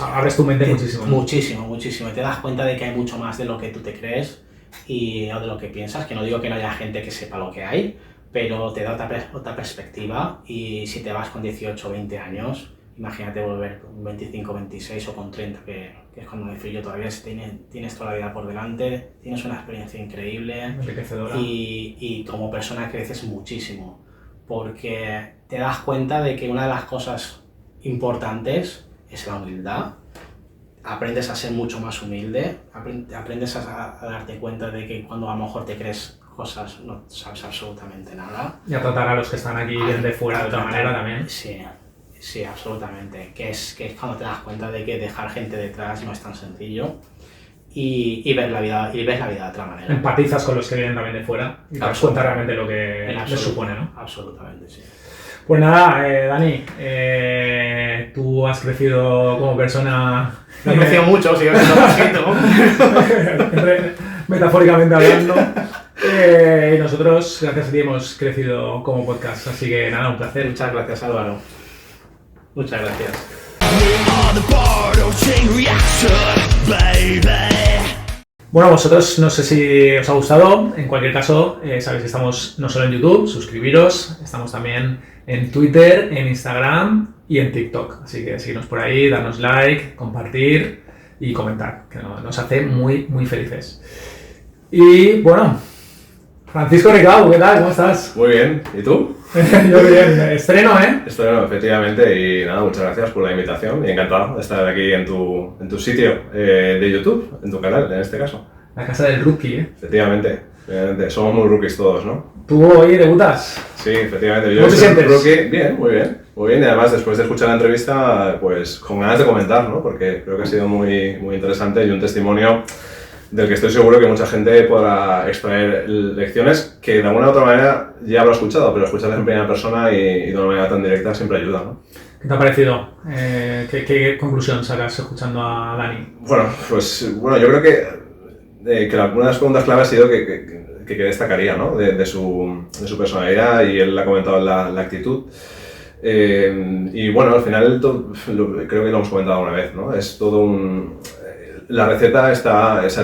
abres tu mente muchísimo, ¿no? Muchísimo. Te das cuenta de que hay mucho más de lo que tú te crees o de lo que piensas, que no digo que no haya gente que sepa lo que hay, pero te da otra perspectiva. Y si te vas con 18 o 20 años, imagínate volver con 25, 26 o con 30, que es cuando me fui yo todavía, tienes toda la vida por delante, tienes una experiencia increíble enriquecedora. Y como persona creces muchísimo, porque te das cuenta de que una de las cosas importantes es la humildad. Aprendes a ser mucho más humilde, aprendes a darte cuenta de que cuando a lo mejor te crees cosas no sabes absolutamente nada. Y a tratar a los que están aquí desde fuera de otra manera también. Sí, absolutamente. Que es cuando te das cuenta de que dejar gente detrás no es tan sencillo y ves la vida de otra manera. Empatizas con los que vienen también de fuera y te das cuenta realmente lo que les supone, ¿no? Absolutamente, sí. Pues nada, Dani, tú has crecido como persona... No he crecido mucho, sigo siendo poquito. Metafóricamente hablando. Y nosotros, gracias a ti, hemos crecido como podcast. Así que nada, un placer. Muchas gracias, Álvaro. Muchas gracias. Bueno, vosotros no sé si os ha gustado, en cualquier caso, sabéis que estamos no solo en YouTube, suscribiros, estamos también en Twitter, en Instagram y en TikTok, así que seguidnos por ahí, darnos like, compartir y comentar, que nos hace muy, muy felices. Y bueno, Francisco Ricau, ¿qué tal? ¿Cómo estás? Muy bien, ¿y tú? Yo bien, estreno, ¿eh? Estreno, efectivamente, y nada, muchas gracias por la invitación y encantado de estar aquí en tu sitio de YouTube, en tu canal, en este caso. La casa del rookie, ¿eh? Efectivamente, somos muy rookies todos, ¿no? ¿Tú hoy debutas? Sí, efectivamente. ¿Cómo te sientes? Rookie, bien, muy bien. Muy bien, y además después de escuchar la entrevista, pues con ganas de comentar, ¿no? Porque creo que ha sido muy, muy interesante y un testimonio del que estoy seguro que mucha gente podrá extraer lecciones que de alguna u otra manera ya lo he escuchado, pero escucharlas en primera persona y de una manera tan directa siempre ayuda, ¿no? ¿Qué te ha parecido? ¿Qué conclusión sacas escuchando a Dani? Bueno, pues bueno, yo creo que una de las preguntas clave ha sido que destacaría, ¿no? de su personalidad, y él ha comentado la actitud. Y bueno, al final creo que lo hemos comentado una vez, ¿no? Es todo la receta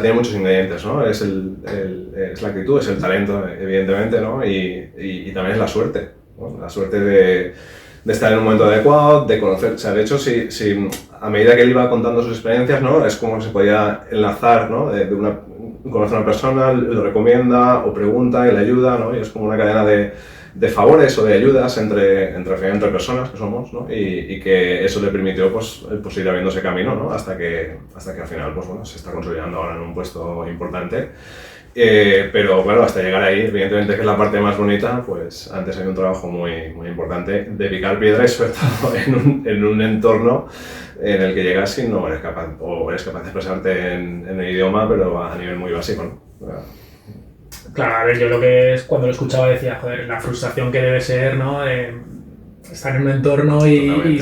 tiene muchos ingredientes, ¿no? Es la actitud, es el talento, evidentemente, ¿no? Y también es la suerte, ¿no? La suerte de estar en un momento adecuado, de conocer. O sea, de hecho, si a medida que él iba contando sus experiencias, ¿no? Es como se podía enlazar, ¿no? Conoce a una persona, lo recomienda o pregunta y le ayuda, ¿no? Y es como una cadena de favores o de ayudas entre personas que somos, ¿no? Y que eso le permitió pues ir abriendo ese camino, ¿no? Hasta que al final pues, bueno, se está consolidando ahora en un puesto importante. Pero claro, hasta llegar ahí, evidentemente que es la parte más bonita, pues antes hay un trabajo muy, muy importante de picar piedra, y sobre todo en un entorno en el que llegas y no eres capaz, o eres capaz de expresarte en el idioma, pero a nivel muy básico, ¿no? Claro, a ver, yo lo que es cuando lo escuchaba decía, joder, la frustración que debe ser, ¿no? Estar en un entorno y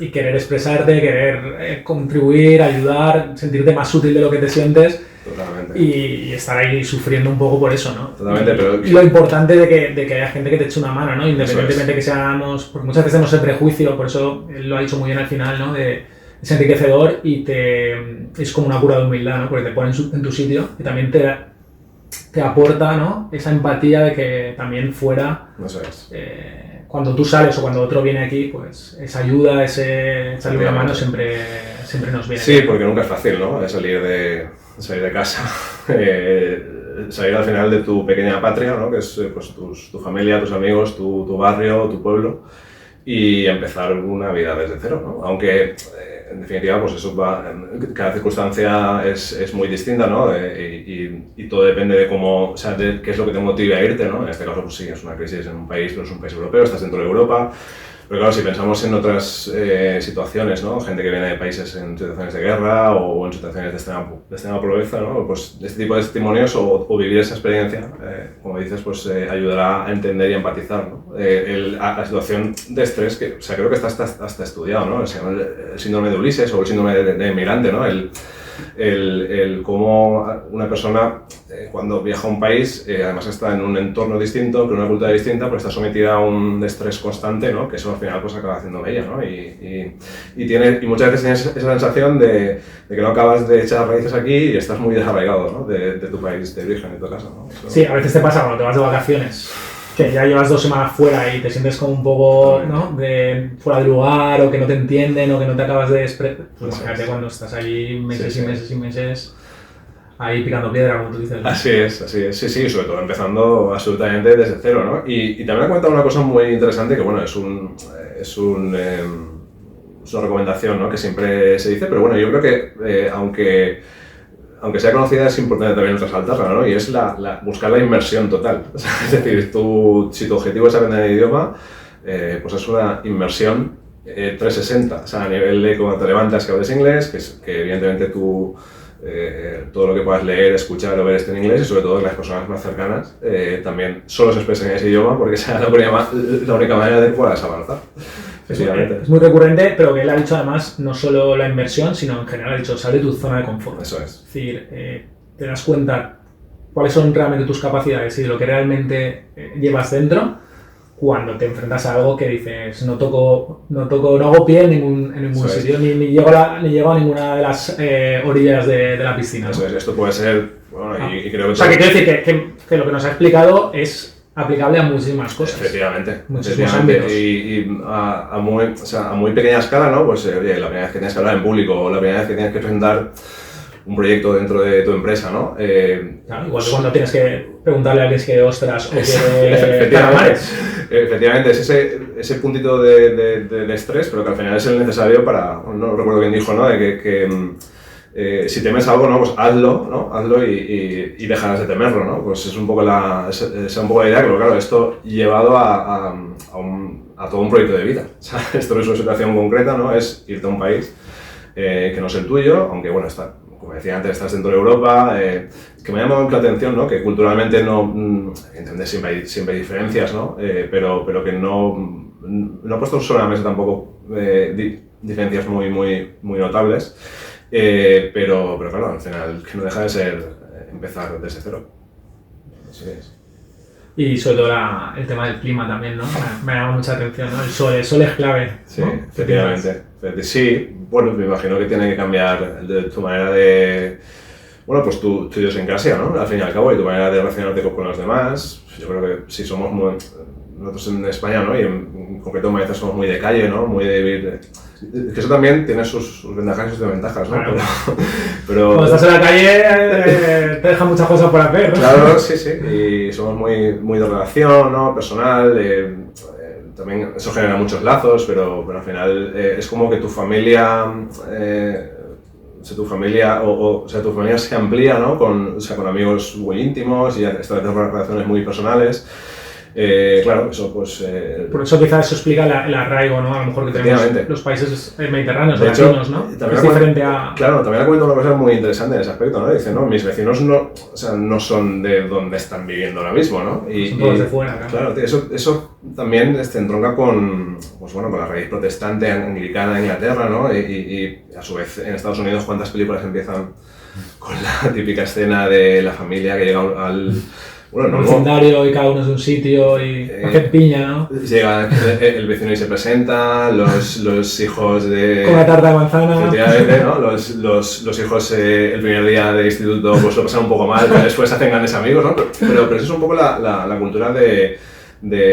querer expresarte, querer contribuir, ayudar, sentirte más útil de lo que te sientes. Totalmente. Y estar ahí sufriendo un poco por eso, ¿no? Totalmente, y lo importante de que haya gente que te eche una mano, ¿no? Independientemente que seamos... Porque muchas veces tenemos el prejuicio, por eso él lo ha dicho muy bien al final, ¿no? Es enriquecedor y es como una cura de humildad, ¿no? Porque te pone en tu sitio y también te aporta, ¿no? Esa empatía de que también fuera... Eso es. Cuando tú sales o cuando otro viene aquí, pues esa ayuda, echarle una mano siempre nos viene. Sí, porque nunca es fácil, ¿no? Salir de casa, salir al final de tu pequeña patria, ¿no? Que es pues, tu familia, tus amigos, tu barrio, tu pueblo, y empezar una vida desde cero, ¿no? Aunque en definitiva pues eso cada circunstancia es muy distinta, ¿no? Y todo depende de cómo, o sea, de qué es lo que te motive a irte, ¿no? En este caso pues sí, es una crisis en un país, pero es un país europeo, estás dentro de Europa. Pero claro, si pensamos en otras situaciones, ¿no? Gente que viene de países en situaciones de guerra o en situaciones de extrema pobreza, ¿no? Pues este tipo de testimonios o vivir esa experiencia, como dices, pues ayudará a entender y a empatizar, ¿no? La situación de estrés, que o sea, creo que está hasta estudiado, ¿no? El síndrome de Ulises o el síndrome de migrante, ¿no? El cómo una persona cuando viaja a un país, además está en un entorno distinto, con una cultura distinta, pues está sometida a un estrés constante, ¿no? Que eso al final pues acaba haciendo bella, ¿no? Y muchas veces tienes esa sensación de que no acabas de echar raíces aquí y estás muy desarraigado, ¿no? De tu país de origen, en tu casa, ¿no? Eso... Sí, a veces te pasa cuando te vas de vacaciones, que ya llevas 2 semanas fuera y te sientes como un poco, ¿no? fuera de lugar, o que no te entienden, o que no te acabas de expresar. Pues imagínate cuando estás ahí meses y meses ahí picando piedra, como tú dices, ¿no? Así es. Sí, sobre todo empezando absolutamente desde cero, ¿no? Y también ha comentado una cosa muy interesante, que bueno, es una recomendación, ¿no? Que siempre se dice, pero bueno, yo creo que aunque sea conocida, es importante también resaltarla, ¿no? Y es buscar la inmersión total. Es decir, si tu objetivo es aprender el idioma, pues es una inmersión 360. O sea, a nivel de cuando te levantas que hables inglés, que evidentemente tú todo lo que puedas leer, escuchar o ver esté en inglés, y sobre todo que las personas más cercanas también solo se expresen en ese idioma, porque esa es la única manera de que puedas avanzar. Es muy recurrente, pero que él ha dicho además no solo la inversión, sino en general ha dicho sal de tu zona de confort. Eso es. Es decir, te das cuenta cuáles son realmente tus capacidades y de lo que realmente llevas dentro, cuando te enfrentas a algo que dices, no hago pie en ningún sitio, ni llego a ninguna de las orillas de la piscina, ¿no? Eso es, esto puede ser, bueno, y creo que... O sea, que quiero decir que lo que nos ha explicado es aplicable a muchísimas cosas. Efectivamente. Muchísimos ámbitos. Y a muy pequeña escala, ¿no? Pues, oye, la primera vez que tienes que hablar en público, o la primera vez que tienes que presentar un proyecto dentro de tu empresa, ¿no? Claro, igual que cuando tienes que preguntarle a alguien que ostras o que efectivamente, es ese puntito de estrés, pero que al final es el necesario para, no recuerdo quién dijo, ¿no? De que si temes algo, ¿no? Pues hazlo, ¿no? Hazlo y dejarás de temerlo, ¿no? Pues es un poco la idea, pero claro, esto llevado a todo un proyecto de vida. O sea, esto no es una situación concreta, ¿no? Es irte a un país que no es el tuyo, aunque bueno, como decía antes, estás dentro de Europa, que me ha llamado mucho la atención, ¿no? Que culturalmente evidentemente siempre hay diferencias, ¿no? Pero que no ha puesto sobre la mesa tampoco diferencias muy notables, pero claro, al final que no deja de ser empezar desde cero. Así es. Y sobre todo el tema del clima también, ¿no? Me ha llamado mucha atención, ¿no? El sol es clave, Sí, ¿no? efectivamente. Sí, bueno, me imagino que tiene que cambiar tu manera de... Bueno, pues tu idiosincrasia, ¿no? Al fin y al cabo, y tu manera de relacionarte con los demás. Yo creo que si somos nosotros en España, ¿no? Y en concreto en Valencia somos muy de calle, ¿no? Muy de vivir... Que eso también tiene sus ventajas y sus desventajas, ¿no? Claro. Pero cuando estás en la calle te deja muchas cosas por hacer, ¿no? Claro, sí. Y somos muy de relación, ¿no? Personal. También eso genera muchos lazos, pero al final es como que tu familia... tu familia se amplía, ¿no? Con amigos muy íntimos y establecer relaciones muy personales. Claro, eso pues... Por eso quizás eso explica el arraigo, ¿no? A lo mejor que tenemos los países mediterráneos, de latinos, ¿no? Es diferente a... Claro, también cuento una cosa muy interesante en ese aspecto, ¿no? Dice, no, mis vecinos no son de donde están viviendo ahora mismo, ¿no? Son todos de fuera, claro. Claro, eso también entronca con la raíz protestante anglicana de Inglaterra, ¿no? Y a su vez en Estados Unidos cuántas películas empiezan con la típica escena de la familia que llega al... un vecindario y cada uno es de un sitio y hace piña, ¿no? Llega el vecino y se presenta, los hijos de... Con la tarta de manzana. Efectivamente, ¿no? Los hijos el primer día de instituto pues lo pasan un poco mal, pero después hacen grandes amigos, ¿no? Pero eso es un poco la cultura de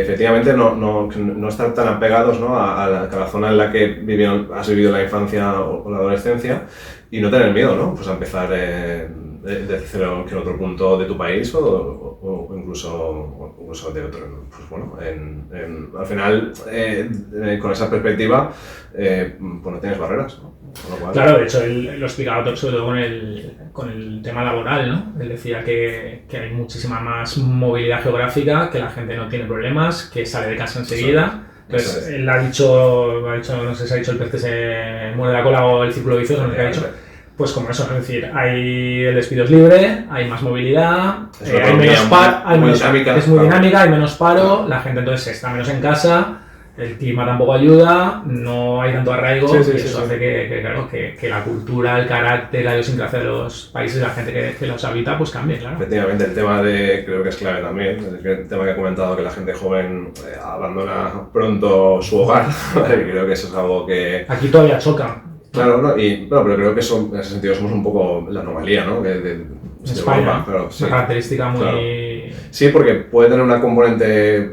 efectivamente no estar tan apegados, ¿no? a la zona en la que has vivido la infancia o la adolescencia y no tener miedo, ¿no? Pues a empezar de cero en otro punto de tu país o incluso de otro. Pues bueno, al final, con esa perspectiva, pues no tienes barreras, ¿no? Claro, de hecho, él lo explicaba sobre todo con el tema laboral, ¿no? Él decía que hay muchísima más movilidad geográfica, que la gente no tiene problemas, que sale de casa enseguida. Entonces, él ha dicho, no sé si ha dicho el pez que se muerde la cola o el círculo vicioso, no sé qué ha dicho. Pues como eso, es decir, el despido es libre, hay más movilidad, hay menos paro, es muy dinámica, hay menos paro, la gente entonces está menos en casa, el clima tampoco ayuda, no hay tanto arraigo y eso hace que la cultura, el carácter, la idiosincrasia de los países, la gente que los habita, pues cambie, claro. Efectivamente, el tema creo que es clave también, el tema que he comentado, que la gente joven abandona pronto su hogar, creo que eso es algo que... Aquí todavía choca. Claro, ¿no? Pero creo que en ese sentido somos un poco la anomalía, ¿no? De España, claro, sí. Una característica muy... Claro. Sí, porque puede tener una componente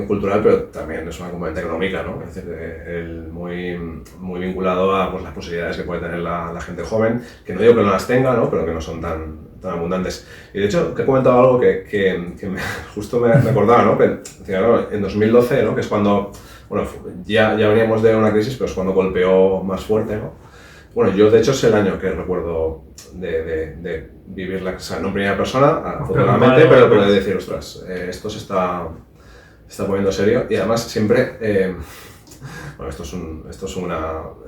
cultural, pero también es una componente económica, ¿no? Es decir, muy vinculado a pues, las posibilidades que puede tener la gente joven, que no digo que no las tenga, ¿no? Pero que no son tan abundantes. Y de hecho, he comentado algo que justo me acordaba, ¿no? Que, en 2012, ¿no? Que es cuando... Bueno, ya veníamos de una crisis, pero es cuando golpeó más fuerte, ¿no? Bueno, yo de hecho es el año que recuerdo de vivirla, o sea, no en primera persona, afortunadamente, pero de decir, ostras, esto se está poniendo serio y además siempre, bueno, esto es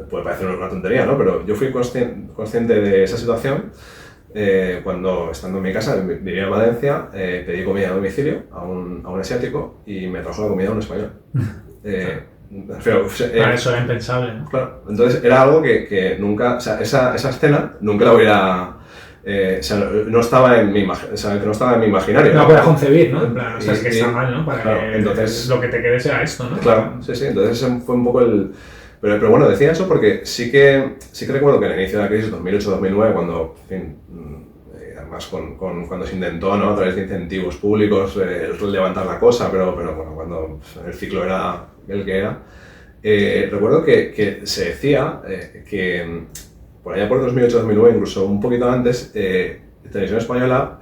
puede parecer una tontería, ¿no? Pero yo fui consciente de esa situación cuando, estando en mi casa, vivía en Valencia, pedí comida a domicilio a un asiático y me trajo la comida a un español. Para eso era impensable, ¿no? Claro, entonces era algo que nunca, o sea, esa escena nunca la hubiera o sea, no estaba en mi imaginario. No lo puedes concebir, ¿no? En plan, o sea, es que está mal, ¿no? Para claro, que entonces, lo que te quede sea esto, ¿no? Claro, sí, entonces ese fue un poco el... Pero bueno, decía eso porque sí que recuerdo que al inicio de la crisis, 2008-2009, cuando, en fin, además cuando se intentó, ¿no? A través de incentivos públicos levantar la cosa, pero bueno, cuando el ciclo era el que era, recuerdo que se decía que por allá por 2008-2009, incluso un poquito antes, Televisión Española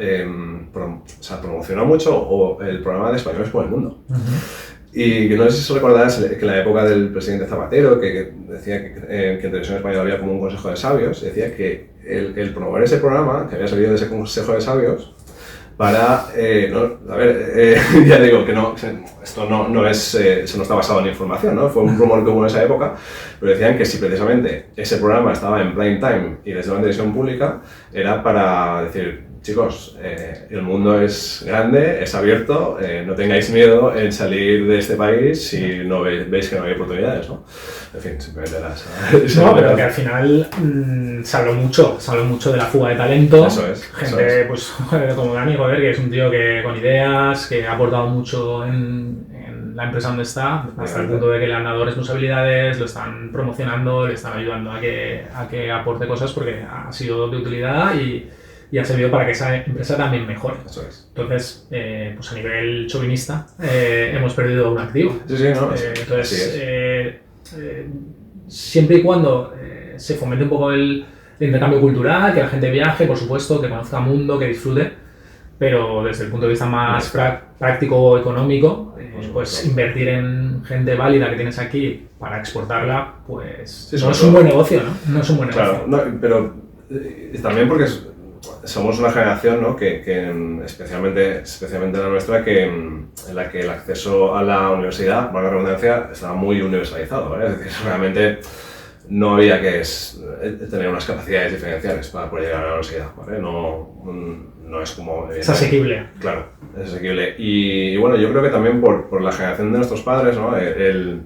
promocionó mucho el programa de Españoles por el Mundo. Y que no sé si recordáis que en la época del presidente Zapatero, que decía que en Televisión Española había como un consejo de sabios, decía que el promover ese programa, que había salido de ese consejo de sabios, para, ya digo que no, esto no es, eso no está basado en información, ¿no? Fue un rumor que hubo en esa época, pero decían que si precisamente ese programa estaba en prime time y desde una televisión pública, era para decir, chicos, el mundo es grande, es abierto, no tengáis miedo en salir de este país si no veis que no hay oportunidades, ¿no? En fin, simplemente No, pero que al final se habló mucho de la fuga de talento. Eso es. Gente, pues, como Dani, joder, que es un tío que con ideas, que ha aportado mucho en la empresa donde está, hasta el punto de que le han dado responsabilidades, lo están promocionando, le están ayudando a que aporte cosas porque ha sido de utilidad y ha servido para que esa empresa también mejore. Eso es. Entonces, pues a nivel chauvinista, hemos perdido un activo. Sí, no. Entonces, siempre y cuando se fomente un poco el intercambio cultural, que la gente viaje, por supuesto, que conozca el mundo, que disfrute, pero desde el punto de vista más práctico o económico, pues invertir en gente válida que tienes aquí para exportarla, pues no es un buen negocio, ¿no? No es un buen negocio. Claro, pero también porque somos una generación, ¿no? que especialmente la nuestra, en la que el acceso a la universidad, por la redundancia, estaba muy universalizado, ¿vale? Es decir, realmente no había que tener unas capacidades diferenciales para poder llegar a la universidad, ¿vale? No es como... Es asequible. Claro, es asequible. Y bueno, yo creo que también por la generación de nuestros padres, ¿no? Al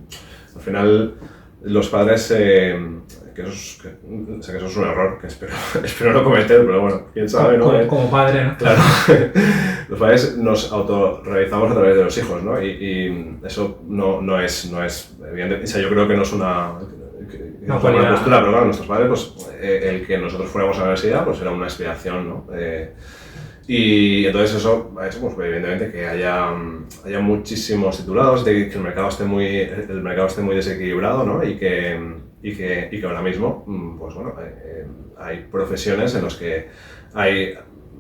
final, los padres... que eso es un error, que espero no cometer, pero bueno, quién sabe, ¿no? Como padre, ¿no? Claro. Los padres nos autorrealizamos a través de los hijos, ¿no? Y eso no es evidente. O sea, yo creo que no es una postura, pero claro, nuestros padres, pues el que nosotros fuéramos a la universidad, pues era una aspiración, ¿no? Y entonces eso ha hecho, pues evidentemente, que haya muchísimos titulados, de que el mercado esté muy desequilibrado, ¿no? Y que ahora mismo, pues bueno, hay profesiones en las que hay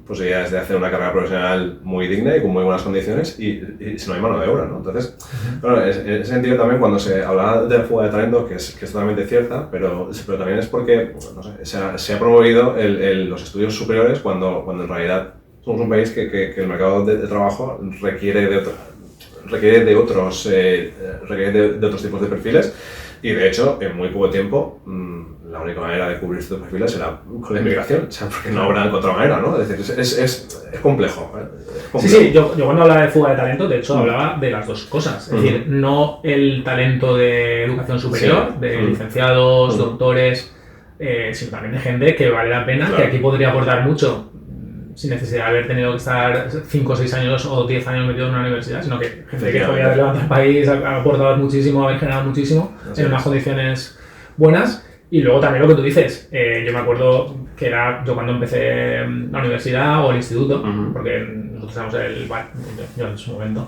posibilidades de hacer una carrera profesional muy digna y con muy buenas condiciones y si no hay mano de obra, ¿no? Entonces, bueno, en ese sentido también cuando se habla de la fuga de talento, que es totalmente cierta, pero también es porque, no sé, se ha promovido los estudios superiores cuando en realidad somos un país que el mercado de trabajo requiere de otros tipos de perfiles. Y de hecho, en muy poco tiempo, la única manera de cubrir estos perfiles será con la inmigración, o sea, porque no habrá otra manera, ¿no? Es decir, es complejo. Sí, yo cuando hablaba de fuga de talento, de hecho, hablaba de las dos cosas. Es decir, no el talento de educación superior, de licenciados, doctores, sino también de gente que vale la pena, que aquí podría aportar mucho, sin necesidad de haber tenido que estar 5 o 6 años o 10 años metido en una universidad, sino que gente que podría levantar el país, ha aportado muchísimo, ha generado muchísimo en unas condiciones buenas. Y luego también lo que tú dices, yo me acuerdo que era yo cuando empecé la universidad o el instituto, porque nosotros éramos yo en su momento,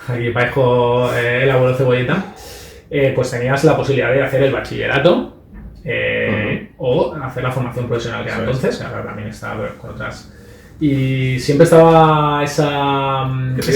aquí Paisco, el abuelo Cebolleta, pues tenías la posibilidad de hacer el bachillerato o hacer la formación profesional que era entonces, que ahora también está con otras. Y siempre estaba ese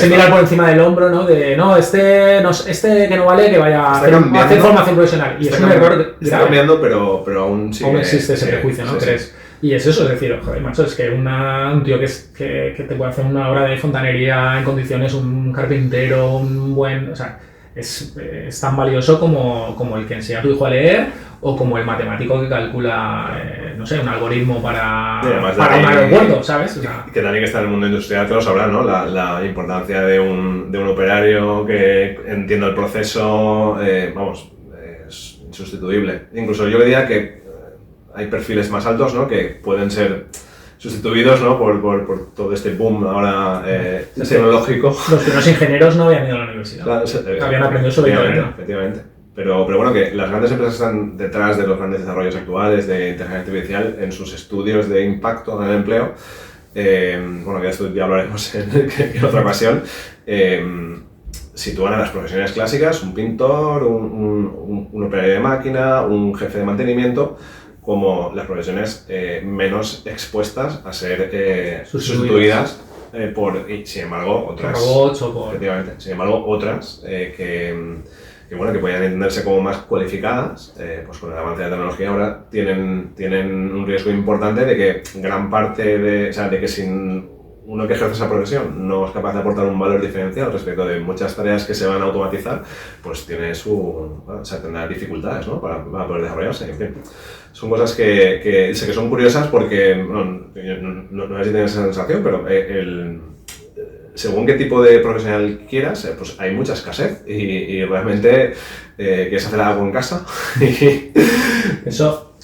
mirar por encima del hombro, ¿no? De este que no vale, que vaya a hacer formación profesional. Y es un error. Está cambiando, pero aún sigue. Aún existe ese prejuicio, ¿no? ¿Crees? Y es eso, es decir, joder, macho, es que un tío que te puede hacer una obra de fontanería en condiciones, un carpintero, un buen. O sea, es tan valioso como el que enseña a tu hijo a leer o como el matemático que calcula, no sé, un algoritmo para un aeropuerto, ¿sabes? O sea, que Dani, que está en el mundo industrial, te lo sabrá, ¿no? La importancia de un operario que entienda el proceso, es insustituible. Incluso yo diría que hay perfiles más altos, ¿no? Que pueden ser sustituidos, ¿no? por todo este boom ahora tecnológico. Los primeros ingenieros no habían ido a la universidad. Claro, habían aprendido sobre terreno. Efectivamente. Pero bueno, que las grandes empresas están detrás de los grandes desarrollos actuales de inteligencia artificial en sus estudios de impacto en el empleo. Bueno, que de esto ya hablaremos en otra ocasión. Sitúan a las profesiones clásicas, un pintor, un operario de máquina, un jefe de mantenimiento, como las profesiones menos expuestas a ser sustituidas por, y sin embargo, otras. Robots o por. Efectivamente, sin embargo, otras que podían entenderse como más cualificadas, pues con el avance de la tecnología ahora tienen un riesgo importante de que gran parte de que sin uno que ejerce esa profesión no es capaz de aportar un valor diferencial respecto de muchas tareas que se van a automatizar, pues tendrá dificultades, ¿no? para poder desarrollarse, en fin. Son cosas que sé que son curiosas porque, no sé si tienes esa sensación, pero según qué tipo de profesional quieras, pues hay mucha escasez y realmente quieres hacer algo en casa. Eso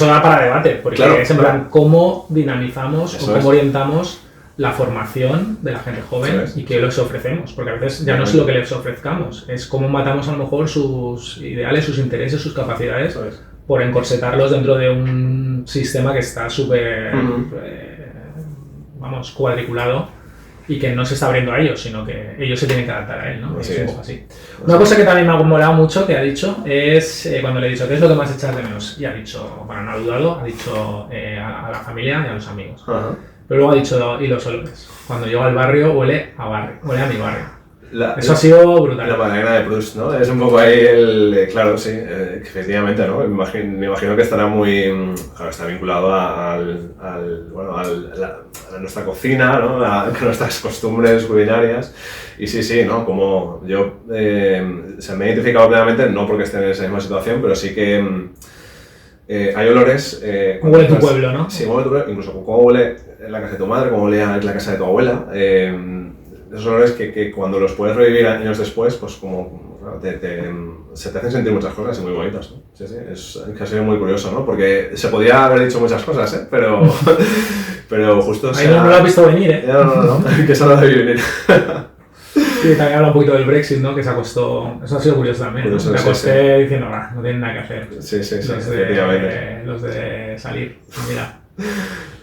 da para debate, porque claro, es en plan cómo dinamizamos eso o cómo orientamos la formación de la gente joven y qué les ofrecemos, porque a veces ya no es lo que les ofrezcamos, es cómo matamos a lo mejor sus ideales, sus intereses, sus capacidades, por encorsetarlos dentro de un sistema que está súper, cuadriculado y que no se está abriendo a ellos, sino que ellos se tienen que adaptar a él, ¿no? Es un poco así. Una cosa que también me ha molado mucho, que ha dicho, es cuando le he dicho, ¿qué es lo que más echas de menos? Y ha dicho, bueno, no ha dudado, ha dicho a la familia y a los amigos. Pero luego ha dicho, y los olores. Cuando llego al barrio, huele a mi barrio. Eso ha sido brutal. La Magdalena de Proust, ¿no? Es un poco ahí claro, sí, efectivamente, ¿no? Me imagino que estará está vinculado a nuestra cocina, ¿no? A nuestras costumbres culinarias. Y sí, ¿no? Como yo me he identificado plenamente, no porque esté en esa misma situación, pero sí que hay olores. ¿Cómo huele tu pueblo, no? Sí, cómo huele tu pueblo, incluso cómo huele la casa de tu madre, cómo huele la casa de tu abuela. Esos olores que cuando los puedes revivir años después, pues como se te hacen sentir muchas cosas y muy bonitas, ¿no? Sí, es que ha sido muy curioso, ¿no? Porque se podía haber dicho muchas cosas, pero justo... Ahí no lo has visto venir, ¿eh? No, que eso no lo vi venir. Sí, también habla un poquito del Brexit, ¿no? Que se acostó... Eso ha sido curioso también, ¿no? Me acosté diciendo, no tienen nada que hacer. Sí, efectivamente. Los de salir, mira.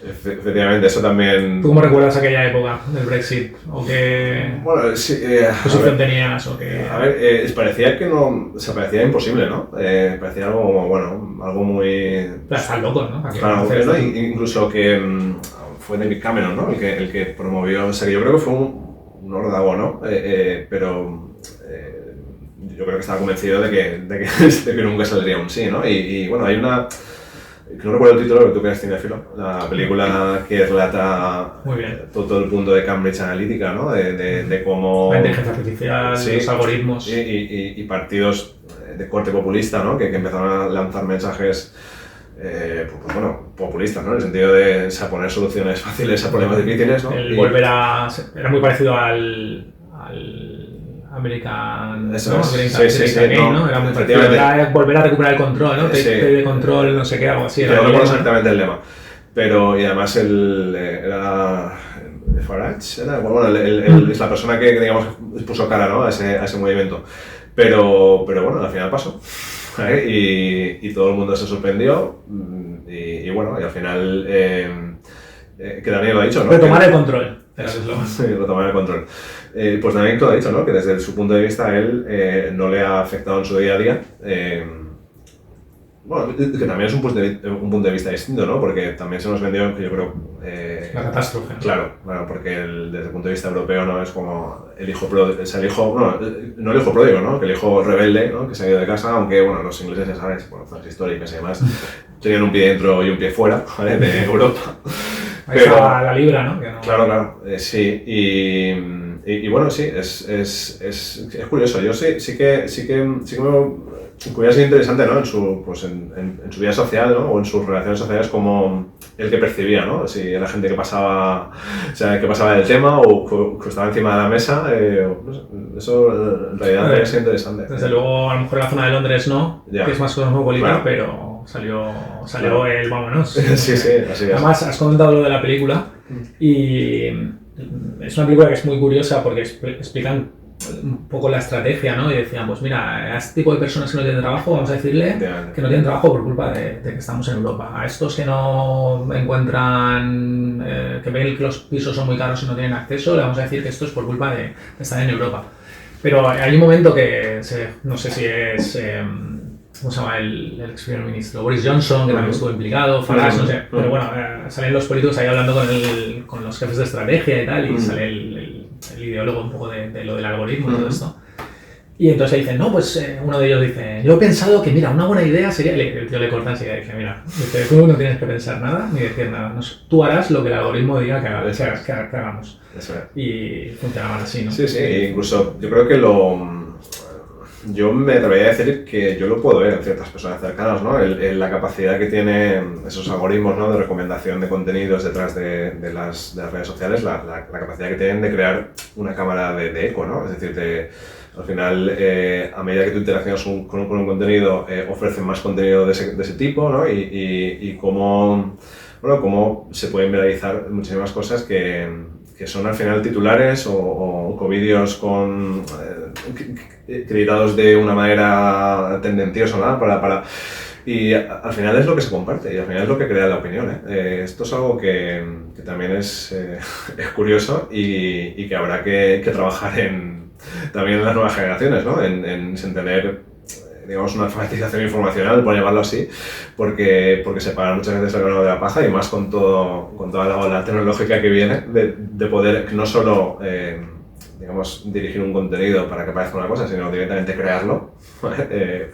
Efectivamente, eso también... ¿Tú cómo recuerdas aquella época del Brexit? ¿O qué posición tenías? ¿O qué... A ver, parecía que no... O sea, parecía imposible, ¿no? Parecía algo como, algo muy... Pero están locos, ¿no? Claro, ¿no? Incluso que fue David Cameron, ¿no? El que promovió... O sea, que yo creo que fue un órdago, ¿no? Pero... yo creo que estaba convencido de que nunca saldría un sí, ¿no? Y bueno, hay una... Que no recuerdo el título, pero tú que eres cinéfilo, la película que relata todo el punto de Cambridge Analytica, ¿no? De cómo... La inteligencia artificial, los algoritmos... Y partidos de corte populista, ¿no? Que empezaron a lanzar mensajes, populistas, ¿no? En el sentido de poner soluciones fáciles a problemas difíciles, ¿no? Era muy parecido al American, eso ¿no? Sí, ¿no? Era muy parecido, era volver a recuperar el control, ¿no? De control, no sé qué, algo así. Yo no recuerdo exactamente el lema, y además era Farage, es la persona que digamos puso cara, ¿no? a ese movimiento, pero bueno, al final pasó, y todo el mundo se sorprendió, y al final que Daniel lo ha dicho, ¿no? Retomar el control. Sí, retomar el control. Pues Daniel lo ha dicho, ¿no? Que desde su punto de vista él no le ha afectado en su día a día. Que también es un punto de vista distinto, ¿no? Porque también se nos vendió, yo creo... la catástrofe. Claro, porque desde el punto de vista europeo no es como el hijo pródigo, no el hijo pródigo, ¿no? Que el hijo rebelde, ¿no? Que se ha ido de casa, aunque los ingleses, ya sabes, zonas históricas y demás, tenían un pie dentro y un pie fuera, ¿vale? De Europa. Ahí está la libra, ¿no? Claro, sí, y bueno, sí, es curioso. Yo sí que me hubiera sido interesante, ¿no? En su vida social, ¿no? O en sus relaciones sociales, como el que percibía, ¿no? Si era gente que pasaba del tema o que estaba encima de la mesa, eso en realidad me hubiera sido interesante. Desde luego, a lo mejor en la zona de Londres no, que es más cosmopolita, pero salió el vámonos. Sí, así es. Además, has comentado lo de la película y es una película que es muy curiosa porque explican un poco la estrategia, ¿no? Y decían, pues mira, a este tipo de personas que no tienen trabajo, vamos a decirle que no tienen trabajo por culpa de que estamos en Europa. A estos que no encuentran, que ven que los pisos son muy caros y no tienen acceso, le vamos a decir que esto es por culpa de estar en Europa. Pero hay un momento que, no sé si es, ¿cómo se llama? El ex primer ministro, Boris Johnson, que también estuvo implicado, Farage, no sé. Pero bueno, salen los políticos ahí hablando con los jefes de estrategia y tal, y sale el ideólogo un poco de lo del algoritmo y todo esto. Y entonces dicen, no, pues uno de ellos dice, yo he pensado que, mira, una buena idea sería, el tío le corta enseguida y dice, mira, tú no tienes que pensar nada ni decir nada, tú harás lo que el algoritmo diga que hagamos. Y funcionaban así, ¿no? Sí, incluso yo creo que yo me atrevería a decir que yo lo puedo ver en ciertas personas cercanas, ¿no? La capacidad que tienen esos algoritmos, ¿no? De recomendación de contenidos detrás de las redes sociales, la capacidad que tienen de crear una cámara de eco, ¿no? Es decir, al final, a medida que tú interaccionas con un contenido, ofrecen más contenido de ese tipo, ¿no? Y cómo se pueden viralizar muchísimas cosas que son al final titulares o vídeos editados de una manera tendenciosa, ¿no? Y al final es lo que se comparte y al final es lo que crea la opinión, ¿eh? Esto es algo que también es curioso y que habrá que trabajar también en las nuevas generaciones, ¿no? En tener, digamos, una alfabetización informacional, por llamarlo así, porque se pagan muchas veces el grano de la paja y más con toda la ola tecnológica que viene de poder no solo digamos, dirigir un contenido para que parezca una cosa, sino directamente crearlo,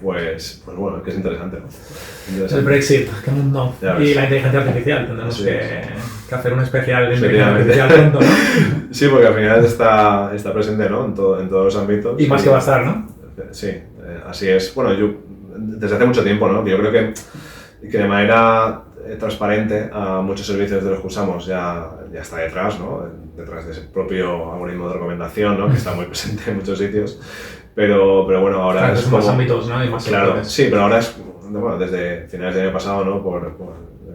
pues bueno, que es interesante, ¿no? El Brexit, qué mundo. Y la inteligencia artificial, tendremos que hacer un especial de inteligencia artificial pronto, ¿no? Sí, porque al final está presente, ¿no? En todos los ámbitos. Y más que va a estar, ¿no? Sí, así es. Bueno, yo desde hace mucho tiempo, ¿no? Yo creo que de manera transparente a muchos servicios de los que usamos ya está detrás, ¿no? Detrás de ese propio algoritmo de recomendación, ¿no? Que está muy presente en muchos sitios. Pero bueno, ahora claro, es como... más ámbitos, ¿no? Y más sectores. Sí, pero ahora es, bueno, desde finales del año pasado, ¿no? Por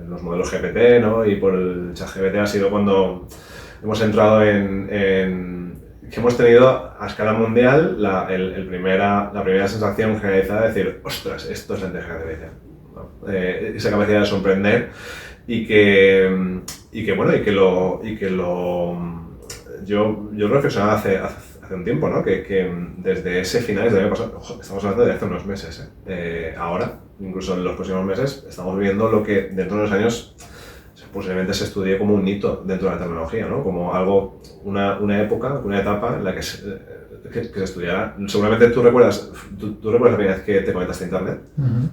los modelos GPT, ¿no? Y por el ChatGPT ha sido cuando hemos entrado que hemos tenido a escala mundial la primera sensación generalizada de decir, ostras, esto es la inteligencia artificial, ¿no? Esa capacidad de sorprender y que yo reflexionaba hace un tiempo, ¿no? Que desde ese finales del año pasado, estamos hablando de hace unos meses, ahora, incluso en los próximos meses, estamos viviendo lo que dentro de unos años posiblemente se estudie como un hito dentro de la tecnología, ¿no? Como algo, una época, una etapa en la que se estudiará. Seguramente tú recuerdas la primera vez que te conectaste a internet.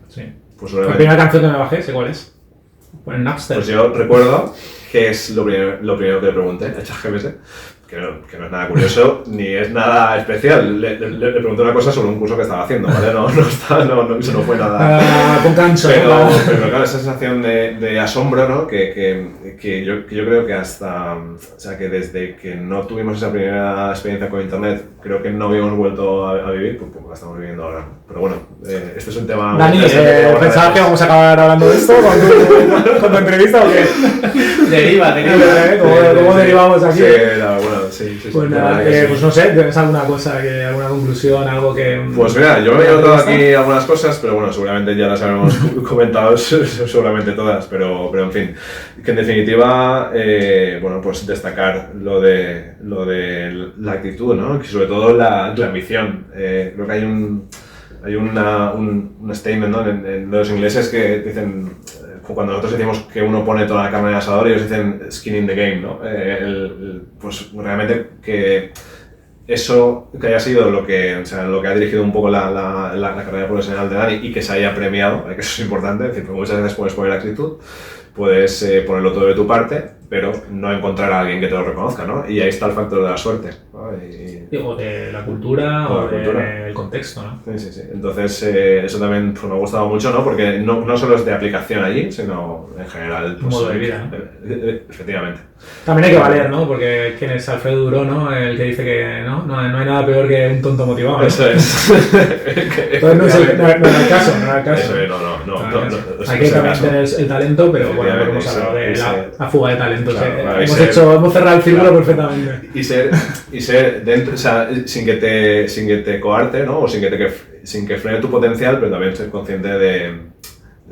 Sí. Pues la primera canción que me bajé, sé cuál es. Pues Napster. Pues yo recuerdo que es lo primero que le pregunté a ChatGPT, que no es nada curioso ni es nada especial. Le pregunté una cosa sobre un curso que estaba haciendo, ¿vale? Eso no fue nada. Con canso. Pero claro, esa sensación de asombro, ¿no? Que yo creo que o sea, que desde que no tuvimos esa primera experiencia con internet, creo que no habíamos vuelto a vivir, pues la estamos viviendo ahora. Pero bueno, este es un tema... Dani, ¿pensabas que vamos a acabar hablando de esto con tu entrevista o qué? Deriva. ¿Cómo derivamos aquí? Sí. Pues nada, pues no sé, ¿tienes alguna cosa, alguna conclusión, algo que...? Pues mira, yo me he notado aquí algunas cosas, pero bueno, seguramente ya las habremos comentado, seguramente todas, pero en fin, que en definitiva, bueno, pues destacar lo de la actitud, ¿no? Y sobre todo la ambición. Creo que hay un statement, ¿no? En los ingleses que dicen, cuando nosotros decimos que uno pone toda la carne en el asador, ellos dicen skin in the game, ¿no? Pues realmente que eso que haya sido lo que ha dirigido un poco la carrera profesional de Dani y que se haya premiado, que eso es importante, es decir, porque muchas veces puedes poner actitud, puedes ponerlo todo de tu parte, pero no encontrar a alguien que te lo reconozca, ¿no? Y ahí está el factor de la suerte, ¿no? O de la cultura o del contexto, ¿no? Sí. Entonces, eso también pues, me ha gustado mucho, ¿no? Porque no solo es de aplicación allí, sino en general... Pues, modo de vida, ¿no? Efectivamente. También hay que valer, ¿no? Porque ¿quién es Alfredo Duró, ¿no? El que dice que no hay nada peor que un tonto motivado, ¿no? Eso es. Entonces no era el caso. Eso es, no. Hay que también tener el talento, pero bueno, hemos hablado de la fuga de talentos. Claro, hemos cerrado el círculo perfectamente. Y ser dentro, o sea, sin que te coarte, ¿no? O sin que frene tu potencial, pero también ser consciente de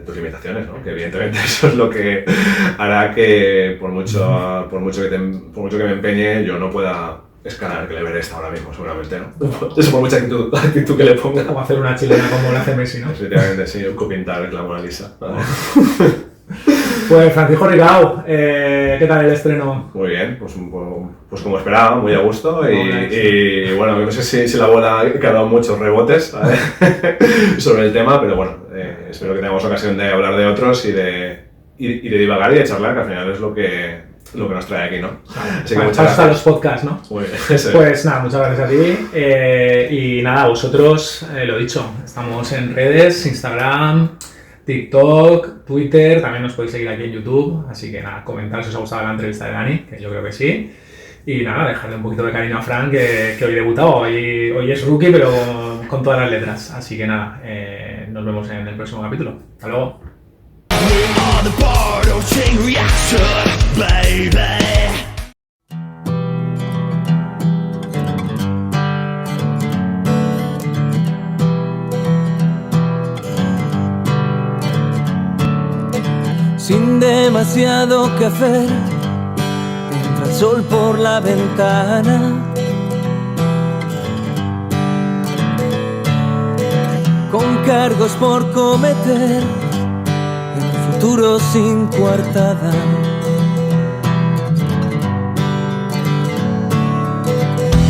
tus limitaciones, ¿no? Que evidentemente eso es lo que hará que por mucho que me empeñe yo no pueda escalar el Everest ahora mismo, seguramente, ¿no? Eso por mucha actitud que le ponga. O hacer una chilena como la hace Messi, ¿no? Efectivamente, sí, o pintar la Mona Lisa. ¿Vale? Pues Francisco Ricao, ¿qué tal el estreno? Muy bien, pues como esperaba, muy a gusto y bueno, no sé si la bola ha dado muchos rebotes, ¿vale? sobre el tema, pero bueno, espero que tengamos ocasión de hablar de otros y de divagar y de charlar, que al final es lo que nos trae aquí, ¿no? Así que muchas gracias a los podcasts, ¿no? Muy bien. Pues nada, muchas gracias a ti y nada, vosotros, lo dicho, estamos en redes, Instagram, TikTok, Twitter, también nos podéis seguir aquí en YouTube, así que nada, comentad si os ha gustado la entrevista de Dani, que yo creo que sí. Y nada, dejarle un poquito de cariño a Fran, que hoy debutaba, hoy es rookie, pero con todas las letras. Así que nada, nos vemos en el próximo capítulo. Hasta luego. Sin demasiado que hacer, entra el sol por la ventana. Con cargos por cometer, en un futuro sin coartada.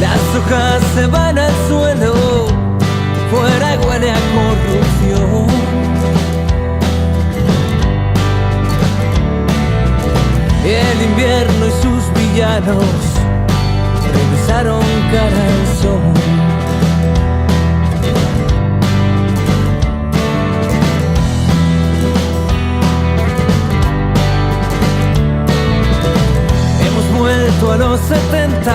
Las hojas se van al suelo, fuera huele a corrupción. El invierno y sus villanos regresaron cara al sol. Hemos vuelto a los 70,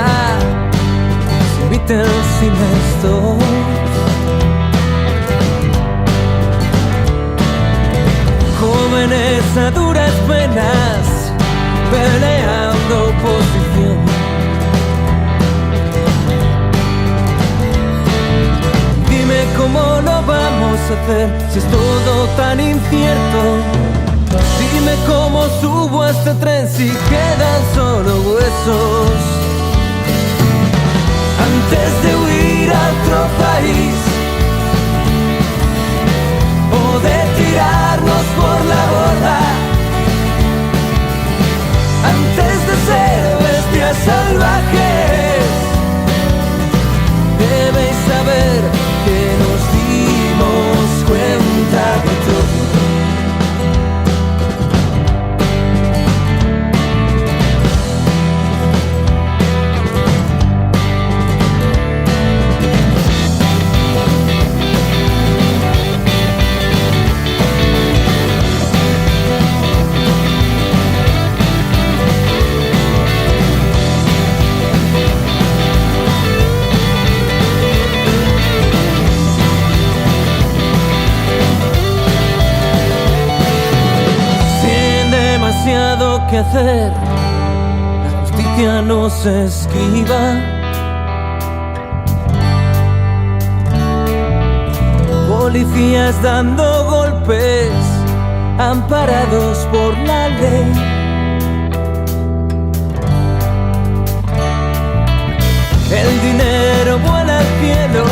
sin Beatles, sin Stones. Jóvenes a duras penas, peleando oposición. Dime cómo lo vamos a hacer si es todo tan incierto. Dime cómo subo a este tren si quedan solo huesos. Antes de huir a otro país o de tirarnos por la borda, antes de ser bestias salvajes, debéis saber que nos dimos cuenta de todo. Que hacer, la justicia nos esquiva. Policías dando golpes, amparados por la ley. El dinero vuela al cielo